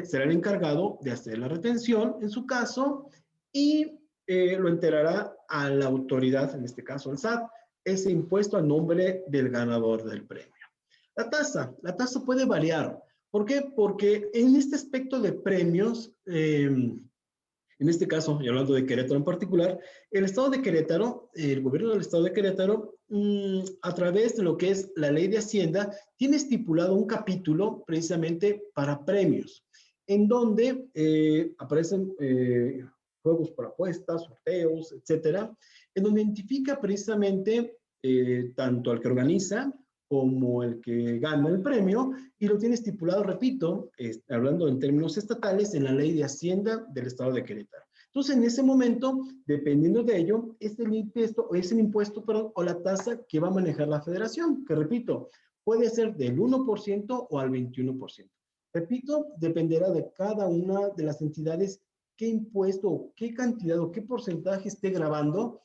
será el encargado de hacer la retención, en su caso, y lo enterará a la autoridad, en este caso al SAT, ese impuesto a nombre del ganador del premio. La tasa puede variar. ¿Por qué? Porque en este aspecto de premios, En este caso, y hablando de Querétaro en particular, el Estado de Querétaro, el gobierno del Estado de Querétaro, a través de lo que es la Ley de Hacienda, tiene estipulado un capítulo precisamente para premios, en donde aparecen juegos por apuestas, sorteos, etcétera, en donde identifica precisamente tanto al que organiza como el que gana el premio, y lo tiene estipulado, repito, hablando en términos estatales, en la Ley de Hacienda del Estado de Querétaro. Entonces, en ese momento, dependiendo de ello, es el impuesto, perdón, o la tasa que va a manejar la federación, que repito, puede ser del 1% o al 21%. Repito, dependerá de cada una de las entidades qué impuesto, qué cantidad o qué porcentaje esté grabando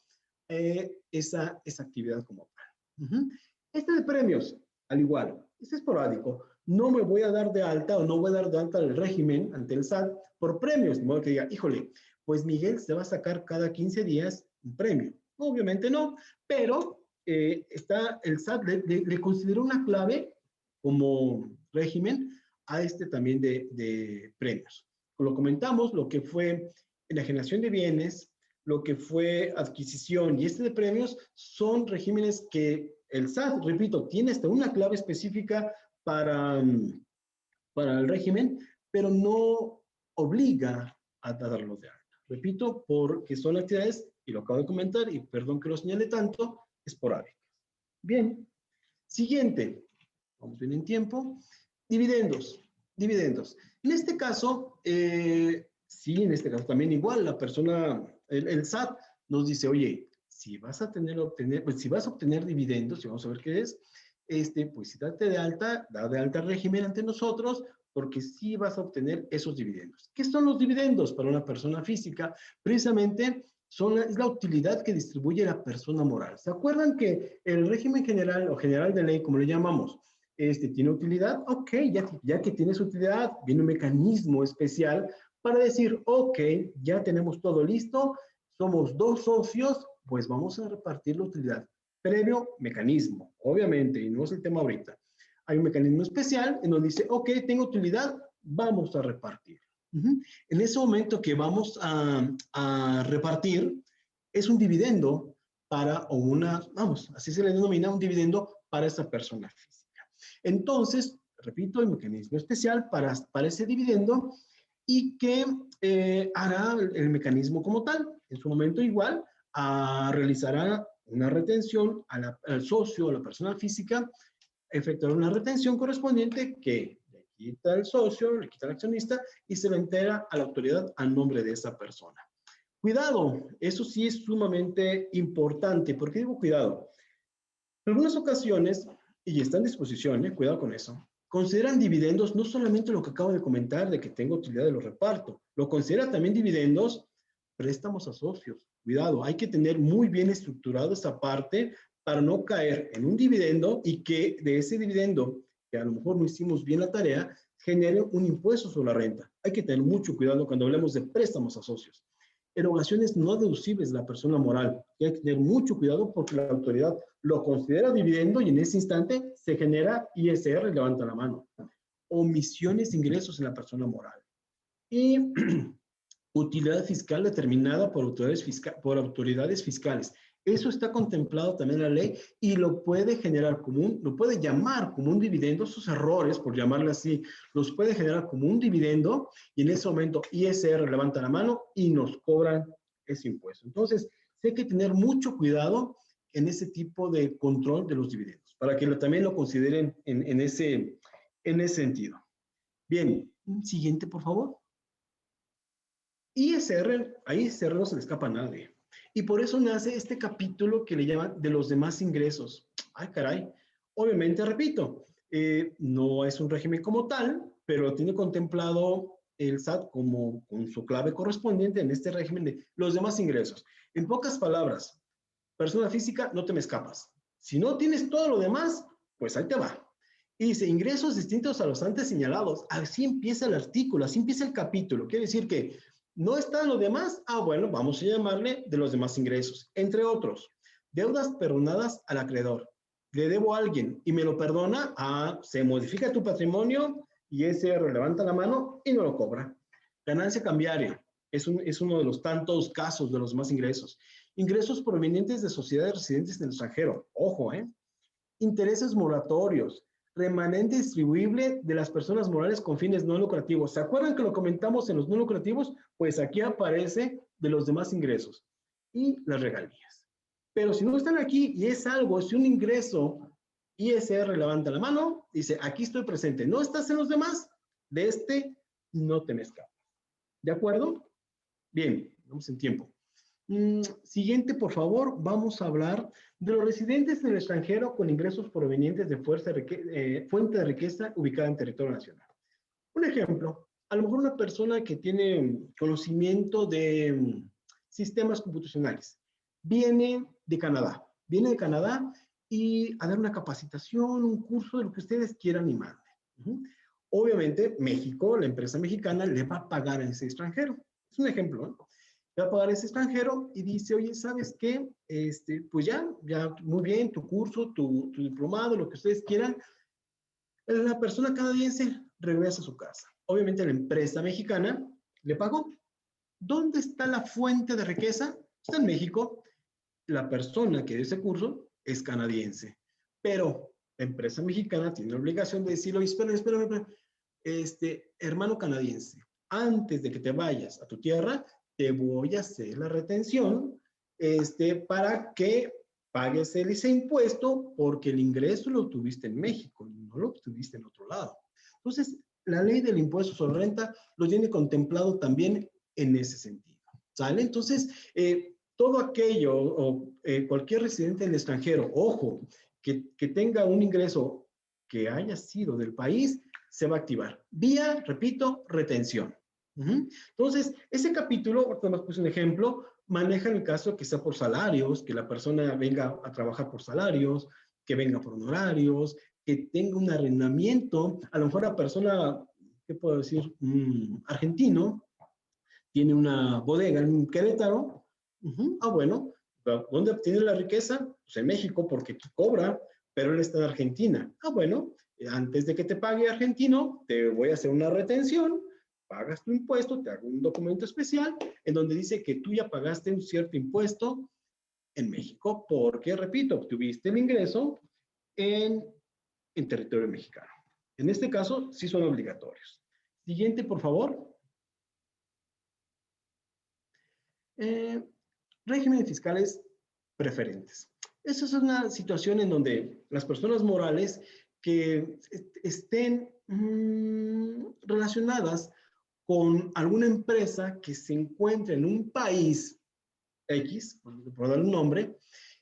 esa actividad como tal. Este de premios, al igual, es esporádico. No me voy a dar de alta o no voy a dar de alta al régimen ante el SAT por premios. De modo que diga, híjole, pues Miguel se va a sacar cada 15 días un premio. Obviamente no, pero el SAT le consideró una clave como régimen a este también de premios. Lo comentamos, lo que fue enajenación de bienes, lo que fue adquisición y este de premios son regímenes que el SAT, repito, tiene hasta una clave específica para el régimen, pero no obliga a darlo de alta. Repito, porque son actividades, y lo acabo de comentar, y perdón que lo señale tanto, esporádicas. Bien, siguiente, vamos bien en tiempo, dividendos. Dividendos. En este caso, sí, en este caso también igual, la persona, el SAT nos dice, oye, si vas a obtener dividendos, y vamos a ver qué es, pues si date de alta, da de alta régimen ante nosotros, porque sí vas a obtener esos dividendos. ¿Qué son los dividendos para una persona física? Precisamente es la utilidad que distribuye la persona moral. ¿Se acuerdan que el régimen general o general de ley, como le llamamos, tiene utilidad? Ok, ya que tienes utilidad, viene un mecanismo especial para decir, ok, ya tenemos todo listo, somos dos socios, pues vamos a repartir la utilidad. Previo mecanismo, obviamente, y no es el tema ahorita. Hay un mecanismo especial en donde dice, ok, tengo utilidad, vamos a repartir. En ese momento que vamos a repartir, es un dividendo así se le denomina, un dividendo para esa persona física. Entonces, repito, el mecanismo especial para ese dividendo y que hará el mecanismo como tal. En su momento igual, realizará una retención al socio, a la persona física, efectuará una retención correspondiente que le quita al socio, le quita al accionista y se lo entera a la autoridad a nombre de esa persona. Cuidado, eso sí es sumamente importante. ¿Por qué digo cuidado? En algunas ocasiones, y está en disposición, cuidado con eso, consideran dividendos no solamente lo que acabo de comentar, de que tengo utilidad de los reparto, lo considera también dividendos, préstamos a socios. Cuidado, hay que tener muy bien estructurado esa parte para no caer en un dividendo y que de ese dividendo, que a lo mejor no hicimos bien la tarea, genere un impuesto sobre la renta. Hay que tener mucho cuidado cuando hablemos de préstamos a socios. Erogaciones no deducibles de la persona moral. Hay que tener mucho cuidado porque la autoridad lo considera dividendo y en ese instante se genera ISR, levanta la mano. Omisiones de ingresos en la persona moral. Y utilidad fiscal determinada por autoridades fiscales. Eso está contemplado también en la ley y lo puede llamar como un dividendo, esos errores, por llamarle así, los puede generar como un dividendo y en ese momento ISR levanta la mano y nos cobran ese impuesto. Entonces, hay que tener mucho cuidado en ese tipo de control de los dividendos, para que también lo consideren en ese sentido. Bien, siguiente, por favor. ISR, a ISR no se le escapa a nadie. Y por eso nace este capítulo que le llaman de los demás ingresos. Ay, caray. Obviamente, repito, no es un régimen como tal, pero tiene contemplado el SAT como con su clave correspondiente en este régimen de los demás ingresos. En pocas palabras, persona física, no te me escapas. Si no tienes todo lo demás, pues ahí te va. Y dice, ingresos distintos a los antes señalados. Así empieza el artículo, así empieza el capítulo. Quiere decir que no están los demás. Bueno, vamos a llamarle de los demás ingresos. Entre otros, deudas perdonadas al acreedor. Le debo a alguien y me lo perdona. Se modifica tu patrimonio y ese levanta la mano y no lo cobra. Ganancia cambiaria. es uno de los tantos casos de los más ingresos. Ingresos provenientes de sociedades residentes en el extranjero. Ojo, ¿eh? Intereses moratorios, remanente distribuible de las personas morales con fines no lucrativos. ¿Se acuerdan que lo comentamos en los no lucrativos? Pues aquí aparece de los demás ingresos y las regalías. Pero si no están aquí y es algo, si un ingreso ISR levanta la mano, dice, aquí estoy presente. No estás en los demás, de este no te me escapas. ¿De acuerdo? Bien, vamos en tiempo. Siguiente, por favor, vamos a hablar de los residentes en el extranjero con ingresos provenientes de fuente de riqueza ubicada en territorio nacional. Un ejemplo, a lo mejor una persona que tiene conocimiento de sistemas computacionales, viene de Canadá y a dar una capacitación, un curso de lo que ustedes quieran y manden. Obviamente, México, la empresa mexicana, le va a pagar a ese extranjero. Es un ejemplo, ¿no? Le va a pagar a ese extranjero y dice, oye, ¿sabes qué? Pues ya, muy bien, tu curso, tu diplomado, lo que ustedes quieran. La persona canadiense regresa a su casa. Obviamente la empresa mexicana le pagó. ¿Dónde está la fuente de riqueza? Está en México. La persona que dio ese curso es canadiense. Pero la empresa mexicana tiene la obligación de decirle, oye, espera. Hermano canadiense, antes de que te vayas a tu tierra, te voy a hacer la retención para que pagues ese impuesto porque el ingreso lo tuviste en México, no lo tuviste en otro lado. Entonces, la ley del impuesto sobre renta lo tiene contemplado también en ese sentido. ¿Sale? Entonces, todo aquello o cualquier residente en el extranjero, ojo, que tenga un ingreso que haya sido del país, se va a activar. Vía, repito, retención. Entonces, ese capítulo, ahorita nos puse un ejemplo, maneja el caso que sea por salarios, que la persona venga a trabajar por salarios, que venga por honorarios, que tenga un arrendamiento. A lo mejor la persona, ¿qué puedo decir? Argentino, tiene una bodega en Querétaro. Bueno, ¿dónde obtiene la riqueza? Pues en México, porque aquí cobra, pero él está en Argentina. Bueno, antes de que te pague argentino, te voy a hacer una retención, pagas tu impuesto, te hago un documento especial en donde dice que tú ya pagaste un cierto impuesto en México, porque, repito, obtuviste el ingreso en territorio mexicano. En este caso, sí son obligatorios. Siguiente, por favor. Regímenes fiscales preferentes. Esa es una situación en donde las personas morales que estén relacionadas con alguna empresa que se encuentre en un país X, por dar un nombre,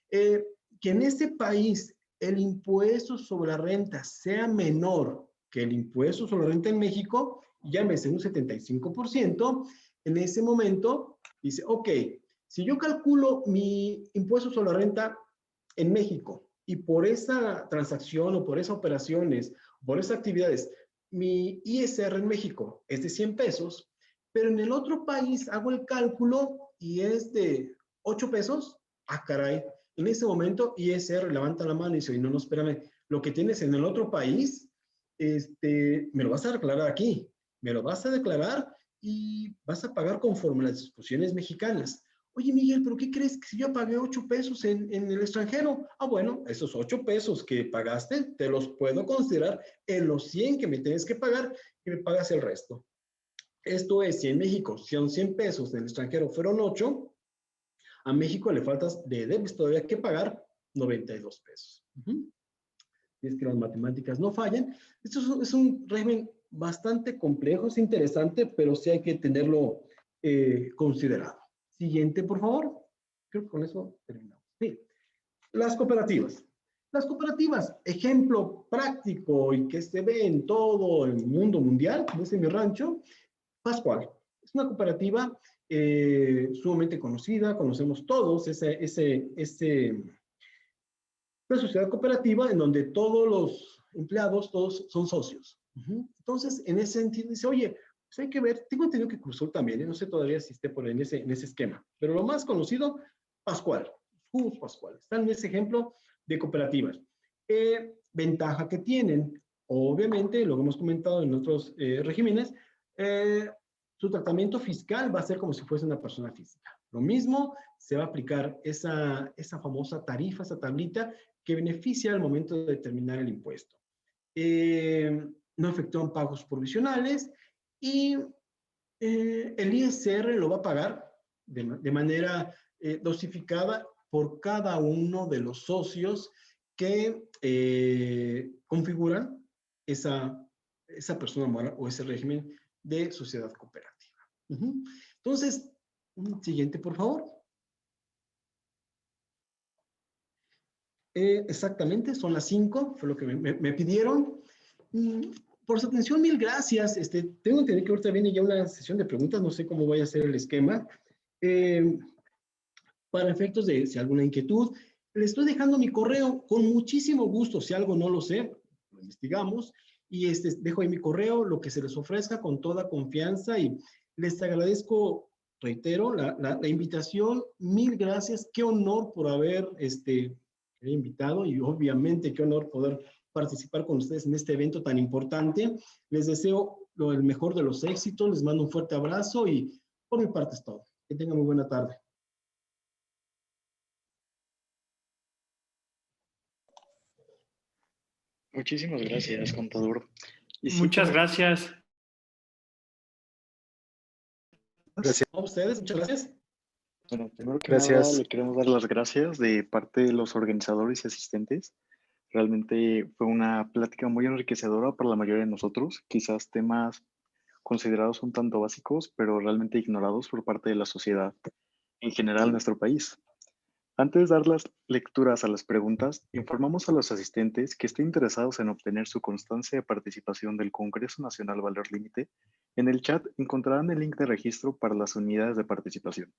que en ese país el impuesto sobre la renta sea menor que el impuesto sobre la renta en México, llámese un 75%, en ese momento dice, ok, si yo calculo mi impuesto sobre la renta en México y por esa transacción o por esas operaciones, por esas actividades, mi ISR en México es de 100 pesos, pero en el otro país hago el cálculo y es de 8 pesos, caray, en ese momento ISR levanta la mano y dice, no, espérame, lo que tienes en el otro país, me lo vas a declarar aquí, me lo vas a declarar y vas a pagar conforme a las disposiciones mexicanas. Oye, Miguel, ¿pero qué crees que si yo pagué 8 pesos en el extranjero? Bueno, esos 8 pesos que pagaste, te los puedo considerar en los 100 que me tienes que pagar y me pagas el resto. Esto es, si en México son 100 pesos, en el extranjero fueron 8, a México le faltas, debes todavía que pagar 92 pesos. Y es que las matemáticas no fallan. Esto es un régimen bastante complejo, es interesante, pero sí hay que tenerlo considerado. Siguiente, por favor. Creo que con eso terminamos. Sí. Las cooperativas. Las cooperativas, ejemplo práctico y que se ve en todo el mundo mundial, como es en mi rancho, Pascual. Es una cooperativa sumamente conocida, conocemos todos una sociedad cooperativa en donde todos los empleados, todos son socios. Entonces, en ese sentido, dice, oye, pues hay que ver, tengo entendido que Cruzul también, no sé todavía si esté por en ese esquema, pero lo más conocido, Pascual, Jugos Pascual, están en ese ejemplo de cooperativas. Ventaja que tienen, obviamente, lo que hemos comentado en otros regímenes, su tratamiento fiscal va a ser como si fuese una persona física. Lo mismo, se va a aplicar esa famosa tarifa, esa tablita que beneficia al momento de determinar el impuesto. No efectúan pagos provisionales y el ISR lo va a pagar de manera dosificada por cada uno de los socios que configuran esa persona moral o ese régimen de sociedad cooperativa. Entonces, siguiente, por favor. Exactamente, son las 5, fue lo que me pidieron. Por su atención, mil gracias. Tengo entendido que ahorita viene ya una sesión de preguntas, no sé cómo vaya a ser el esquema. Para efectos de si alguna inquietud, le estoy dejando mi correo con muchísimo gusto. Si algo no lo sé, lo investigamos. Y dejo ahí mi correo, lo que se les ofrezca con toda confianza. Y les agradezco, reitero, la invitación. Mil gracias. Qué honor por haber invitado y obviamente qué honor poder participar con ustedes en este evento tan importante. Les deseo el mejor de los éxitos, les mando un fuerte abrazo y por mi parte es todo. Que tengan muy buena tarde. Muchísimas gracias, contador. Y sí, Muchas gracias. Gracias a ustedes, muchas gracias. Bueno, primero que nada le queremos dar las gracias de parte de los organizadores y asistentes. Realmente fue una plática muy enriquecedora para la mayoría de nosotros. Quizás temas considerados un tanto básicos, pero realmente ignorados por parte de la sociedad en general en nuestro país. Antes de dar las lecturas a las preguntas, informamos a los asistentes que estén interesados en obtener su constancia de participación del Congreso Nacional Valor Límite. En el chat encontrarán el link de registro para las unidades de participación.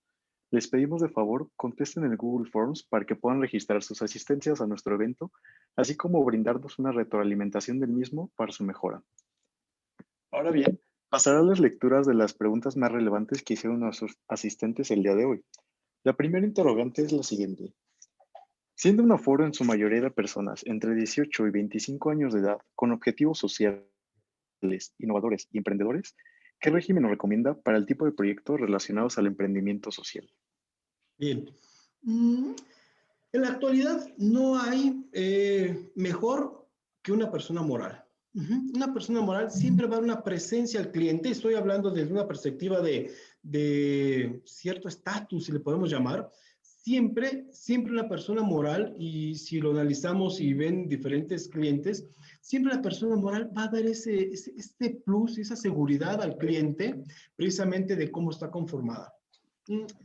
Les pedimos de favor contesten en el Google Forms para que puedan registrar sus asistencias a nuestro evento, así como brindarnos una retroalimentación del mismo para su mejora. Ahora bien, pasaré a las lecturas de las preguntas más relevantes que hicieron nuestros asistentes el día de hoy. La primera interrogante es la siguiente. Siendo un aforo en su mayoría de personas entre 18 y 25 años de edad con objetivos sociales, innovadores y emprendedores, ¿qué régimen nos recomienda para el tipo de proyectos relacionados al emprendimiento social? Bien. En la actualidad no hay mejor que una persona moral. Una persona moral siempre va a dar una presencia al cliente. Estoy hablando desde una perspectiva de cierto estatus, si le podemos llamar. Siempre una persona moral, y si lo analizamos y ven diferentes clientes, siempre la persona moral va a dar este plus, esa seguridad al cliente, precisamente de cómo está conformada.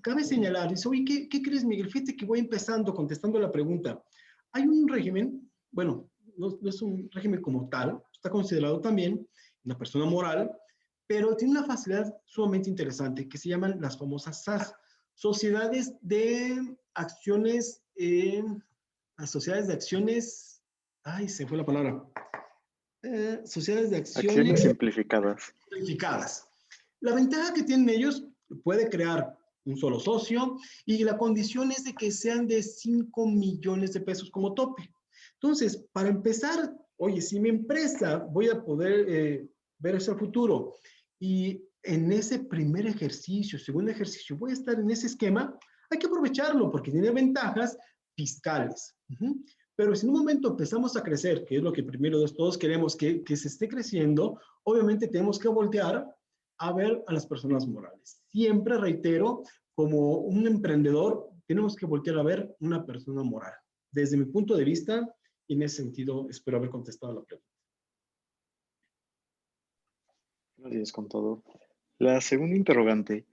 Cabe señalar, dice, oye, ¿qué crees, Miguel? Fíjate que voy empezando contestando la pregunta. Hay un régimen, bueno, no es un régimen como tal, está considerado también una persona moral, pero tiene una facilidad sumamente interesante que se llaman las famosas SAS, sociedades de acciones, sociedades de acciones, ay, se fue la palabra, sociedades de Acciones simplificadas. La ventaja que tienen ellos, puede crear un solo socio y la condición es de que sean de 5 millones de pesos como tope. Entonces, para empezar, oye, si mi empresa voy a poder ver hacia el futuro y en ese primer ejercicio, segundo ejercicio, voy a estar en ese esquema, hay que aprovecharlo porque tiene ventajas fiscales. Pero si en un momento empezamos a crecer, que es lo que primero de todos queremos que se esté creciendo, obviamente tenemos que voltear a ver a las personas morales. Siempre reitero, como un emprendedor, tenemos que voltear a ver una persona moral. Desde mi punto de vista, y en ese sentido, espero haber contestado la pregunta. Gracias, contador. La segunda interrogante.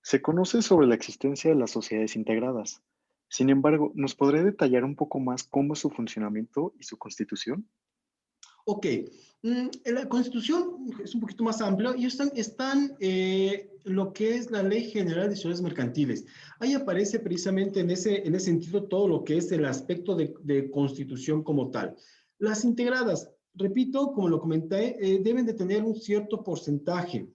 Se conoce sobre la existencia de las sociedades integradas. Sin embargo, ¿nos podría detallar un poco más cómo es su funcionamiento y su constitución? Ok, la Constitución es un poquito más amplia y están lo que es la Ley General de Sociedades Mercantiles. Ahí aparece precisamente en ese sentido todo lo que es el aspecto de Constitución como tal. Las integradas, repito, como lo comenté, deben de tener un cierto porcentaje.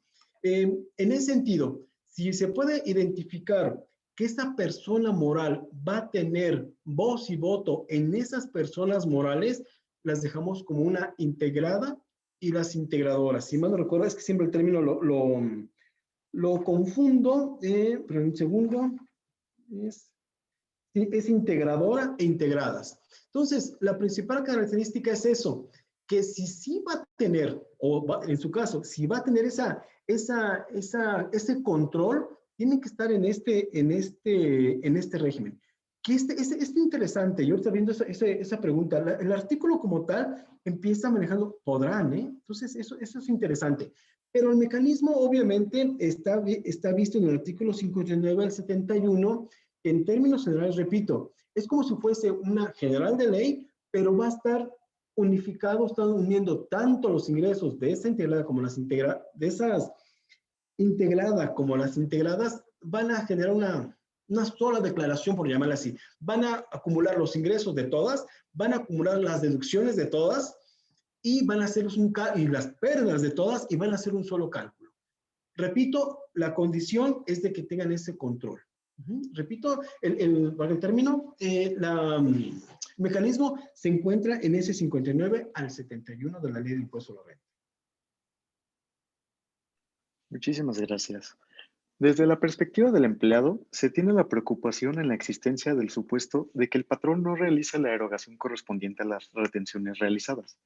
En ese sentido, si se puede identificar que esta persona moral va a tener voz y voto en esas personas morales, las dejamos como una integrada y las integradoras. Si mal no recuerdo, es que siempre el término lo lo confundo, pero un segundo, es integradora e integradas. Entonces, la principal característica es eso, que si sí va a tener, en su caso, si va a tener ese control, tiene que estar en este régimen. Que es interesante, yo ahorita viendo esa pregunta, el artículo como tal empieza manejando, podrán, Entonces, eso es interesante. Pero el mecanismo, obviamente, está visto en el artículo 59 al 71, en términos generales, repito, es como si fuese una general de ley, pero va a estar unificado, están uniendo tanto los ingresos de esa integrada como de esas integradas como las integradas, van a generar una sola declaración, por llamarla así. Van a acumular los ingresos de todas, van a acumular las deducciones de todas y van a hacer y las pérdidas de todas y van a hacer un solo cálculo. Repito, la condición es de que tengan ese control. Repito, para el término, el mecanismo se encuentra en ese 59 al 71 de la Ley de Impuesto a la Renta. Muchísimas gracias. Desde la perspectiva del empleado, se tiene la preocupación en la existencia del supuesto de que el patrón no realiza la erogación correspondiente a las retenciones realizadas.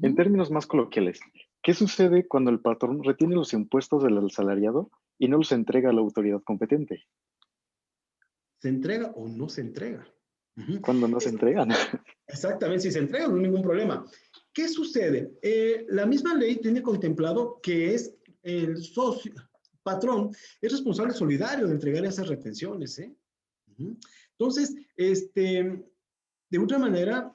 En términos más coloquiales, ¿qué sucede cuando el patrón retiene los impuestos del asalariado y no los entrega a la autoridad competente? ¿Se entrega o no se entrega? Cuando no se entregan. Exactamente, si se entrega no hay ningún problema. ¿Qué sucede? La misma ley tiene contemplado que es el patrón, es responsable solidario de entregar esas retenciones. Entonces, de otra manera,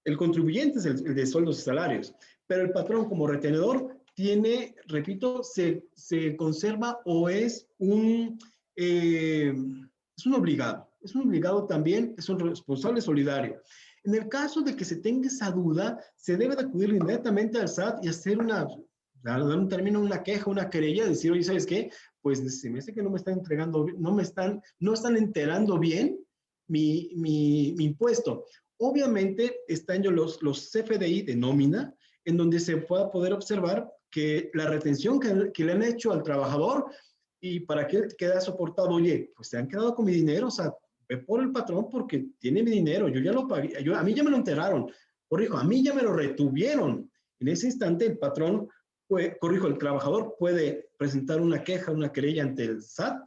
el contribuyente es el de sueldos y salarios, pero el patrón como retenedor tiene, repito, se conserva o es un obligado también, es un responsable solidario. En el caso de que se tenga esa duda, se debe de acudir inmediatamente al SAT y hacer dar un término, una queja, una querella, decir, oye, ¿sabes qué? Pues se me hace que no me están entregando, no están enterando bien mi impuesto. Obviamente están los CFDI de nómina, en donde se pueda poder observar que la retención que le han hecho al trabajador y para que él quede soportado, oye, pues se han quedado con mi dinero, o sea, ve por el patrón porque tiene mi dinero, yo ya lo pagué, a mí ya me lo enteraron, corrijo, a mí ya me lo retuvieron. En ese instante el patrón, el trabajador puede presentar una queja, una querella ante el SAT.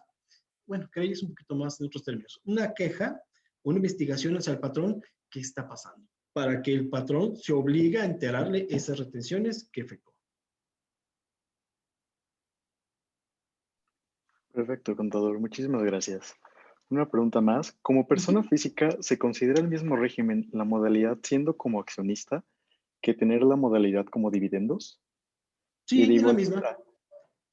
Bueno, querella es un poquito más en otros términos. Una queja, una investigación hacia el patrón, ¿qué está pasando? Para que el patrón se obligue a enterarle esas retenciones que efectuó. Perfecto, contador. Muchísimas gracias. Una pregunta más. Como persona física, ¿se considera el mismo régimen la modalidad siendo como accionista que tener la modalidad como dividendos? Y de Sí, es la igual misma. manera,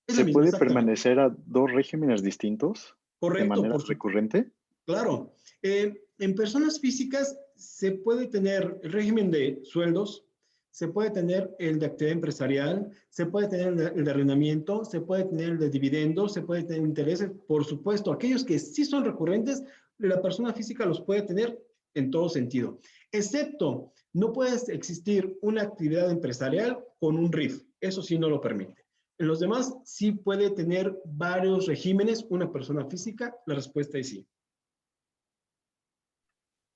Es la ¿se misma, puede exactamente. permanecer a dos regímenes distintos de Correcto, manera recurrente? claro. En personas físicas se puede tener el régimen de sueldos, se puede tener el de actividad empresarial, se puede tener el de arrendamiento, se puede tener el de dividendos, se puede tener intereses. Por supuesto, aquellos que sí son recurrentes, la persona física los puede tener en todo sentido, excepto no puede existir una actividad empresarial con un RIF. Eso sí no lo permite. En los demás sí puede tener varios regímenes una persona física. La respuesta es sí.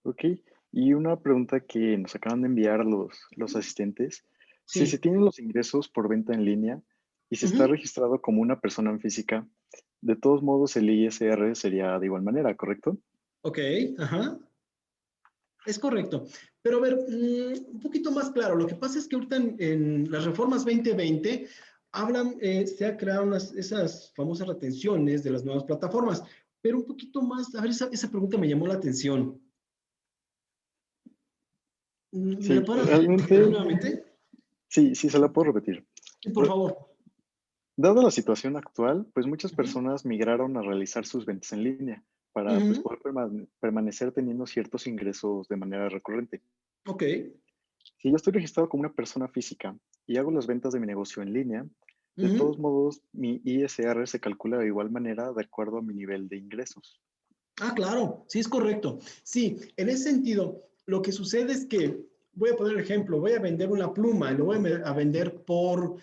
Ok. Y una pregunta que nos acaban de enviar los asistentes. Si se Sí. tienen los ingresos por venta en línea y se está registrado como una persona física, de todos modos el ISR sería de igual manera, ¿correcto? Ok, ajá. Es correcto. Pero a ver, un poquito más claro. Lo que pasa es que ahorita en las reformas 2020 se han creado esas famosas retenciones de las nuevas plataformas. Pero un poquito más, a ver, esa pregunta me llamó la atención. ¿Me Sí, la puedo repetir realmente, nuevamente? sí, se la puedo repetir. Sí, por favor. Dada la situación actual, pues muchas personas migraron a realizar sus ventas en línea para pues, poder permanecer teniendo ciertos ingresos de manera recurrente. Ok. Si yo estoy registrado como una persona física y hago las ventas de mi negocio en línea, de todos modos mi ISR se calcula de igual manera de acuerdo a mi nivel de ingresos. Ah, claro, sí es correcto. Sí, en ese sentido, lo que sucede es que, voy a poner el ejemplo, voy a vender una pluma y lo voy a vender por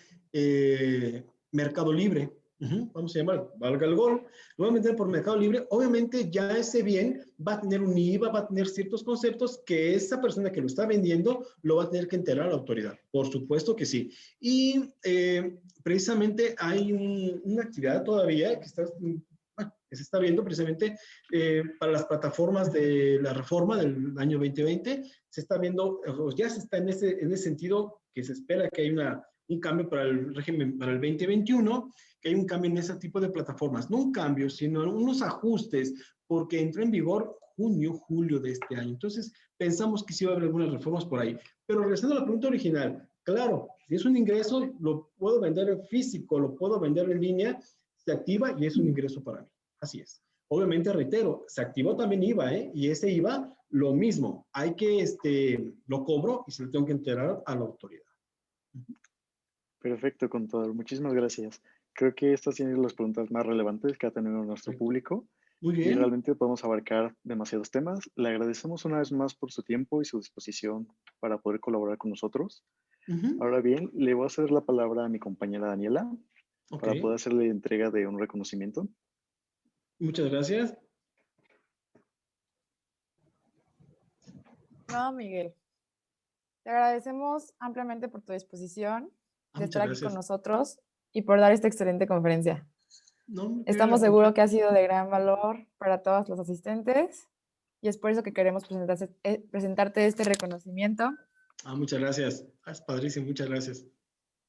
Mercado Libre. vamos a llamar, valga el gol, lo voy a meter por Mercado Libre, obviamente ya ese bien va a tener un IVA, va a tener ciertos conceptos que esa persona que lo está vendiendo lo va a tener que enterar a la autoridad. Por supuesto que sí. Y precisamente hay una actividad todavía que que se está viendo precisamente para las plataformas de la reforma del año 2020. Se está viendo, ya se está en ese sentido que se espera que haya un cambio para el régimen para el 2021, que hay un cambio en ese tipo de plataformas. No un cambio, sino unos ajustes, porque entró en vigor junio, julio de este año. Entonces, pensamos que sí va a haber algunas reformas por ahí. Pero regresando a la pregunta original, claro, si es un ingreso, lo puedo vender en físico, lo puedo vender en línea, se activa y es un ingreso para mí. Así es. Obviamente, reitero, se activó también IVA, ¿eh? Y ese IVA, lo mismo. Hay que, lo cobro y se lo tengo que enterar a la autoridad. Perfecto, contador. Muchísimas gracias. Creo que estas tienen las preguntas más relevantes que ha tenido nuestro Perfecto. público. Muy Y bien. realmente podemos abarcar demasiados temas. Le agradecemos una vez más por su tiempo y su disposición para poder colaborar con nosotros. Ahora bien, le voy a hacer la palabra a mi compañera Daniela para poder hacerle entrega de un reconocimiento. Muchas gracias. No, Miguel. Te agradecemos ampliamente por tu disposición de estar aquí con nosotros y por dar esta excelente conferencia. Estamos seguros que ha sido de gran valor para todos los asistentes y es por eso que queremos presentarte este reconocimiento. Muchas gracias. Es padrísimo, muchas gracias.